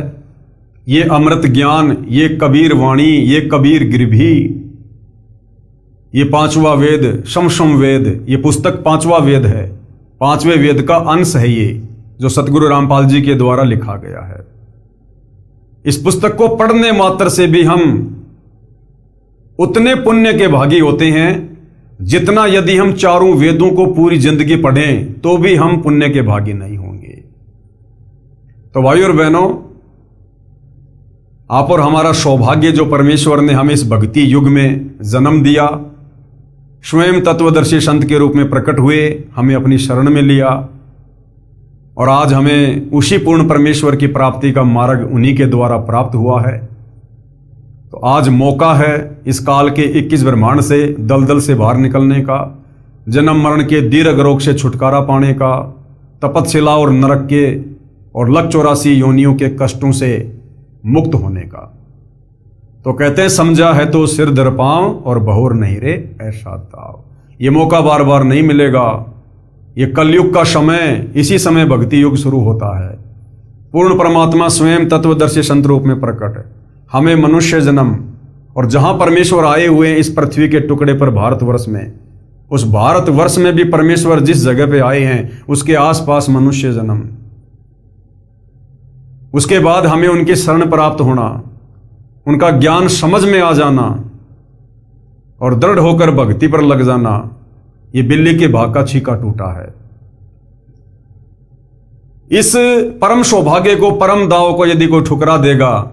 A: ये अमृत ज्ञान, ये कबीर वाणी, ये कबीर गिरभी, ये पांचवा वेद शमशम वेद, ये पुस्तक पांचवा वेद है, पांचवें वेद का अंश है ये, जो सतगुरु रामपाल जी के द्वारा लिखा गया है। इस पुस्तक को पढ़ने मात्र से भी हम उतने पुण्य के भागी होते हैं जितना यदि हम चारों वेदों को पूरी जिंदगी पढ़ें तो भी हम पुण्य के भागी नहीं होंगे। तो भाई और बहनों, आप और हमारा सौभाग्य जो परमेश्वर ने हमें इस भक्ति युग में जन्म दिया, स्वयं तत्वदर्शी संत के रूप में प्रकट हुए, हमें अपनी शरण में लिया और आज हमें उसी पूर्ण परमेश्वर की प्राप्ति का मार्ग उन्हीं के द्वारा प्राप्त हुआ है। तो आज मौका है इस काल के 21 ब्रह्मांड से दलदल से बाहर निकलने का, जन्म मरण के दीर्घ रोग से छुटकारा पाने का, तपतशिला और नरक के और लख 84 योनियों के कष्टों से मुक्त होने का। तो कहते हैं समझा है तो सिर धर पांव और बहुर नहीं रे ऐसा ताव। ये मौका बार बार नहीं मिलेगा। ये कलयुग का समय, इसी समय भक्ति युग शुरू होता है। पूर्ण परमात्मा स्वयं तत्वदर्शी संत रूप में प्रकट है, हमें मनुष्य जन्म और जहां परमेश्वर आए हुए इस पृथ्वी के टुकड़े पर भारतवर्ष में, उस भारतवर्ष में भी परमेश्वर जिस जगह पे आए हैं उसके आसपास मनुष्य जन्म, उसके बाद हमें उनकी शरण प्राप्त होना, उनका ज्ञान समझ में आ जाना और दृढ़ होकर भक्ति पर लग जाना, ये बिल्ली के भाग का छीका टूटा है। इस परम सौभाग्य को, परम दाव को यदि कोई ठुकरा देगा,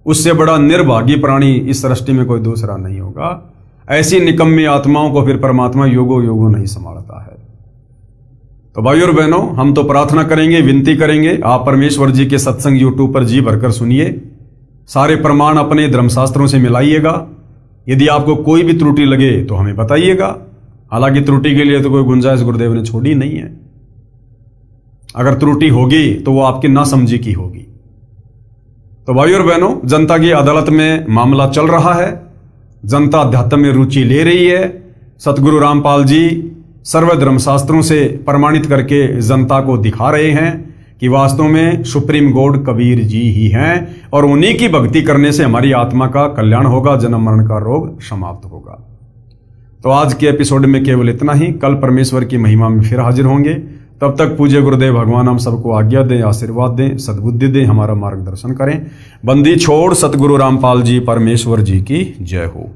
A: उससे बड़ा निर्भागी प्राणी इस सृष्टि में कोई दूसरा नहीं होगा। ऐसी निकम्मी आत्माओं को फिर परमात्मा योगो योगो नहीं संभालता है। तो भाई और बहनों, हम तो प्रार्थना करेंगे, विनती करेंगे, आप परमेश्वर जी के सत्संग यूट्यूब पर जी भरकर सुनिए, सारे प्रमाण अपने धर्मशास्त्रों से मिलाइएगा। यदि आपको कोई भी त्रुटि लगे तो हमें बताइएगा। हालांकि त्रुटि के लिए तो कोई गुंजाइश गुरुदेव ने छोड़ी नहीं है। अगर त्रुटि होगी तो वो आपकी नासमझी की होगी। तो भाई और बहनों, जनता की अदालत में मामला चल रहा है, जनता अध्यात्म में रुचि ले रही है। सतगुरु रामपाल जी सर्व धर्मशास्त्रों से प्रमाणित करके जनता को दिखा रहे हैं कि वास्तव में सुप्रीम गॉड कबीर जी ही हैं और उन्हीं की भक्ति करने से हमारी आत्मा का कल्याण होगा, जन्म मरण का रोग समाप्त होगा। तो आज के एपिसोड में केवल इतना ही। कल परमेश्वर की महिमा में फिर हाजिर होंगे। तब तक पूज्य गुरुदेव भगवान हम सबको आज्ञा दें, आशीर्वाद दें, सद्बुद्धि दें, हमारा मार्गदर्शन करें। बंदी छोड़ सतगुरु रामपाल जी परमेश्वर जी की जय हो।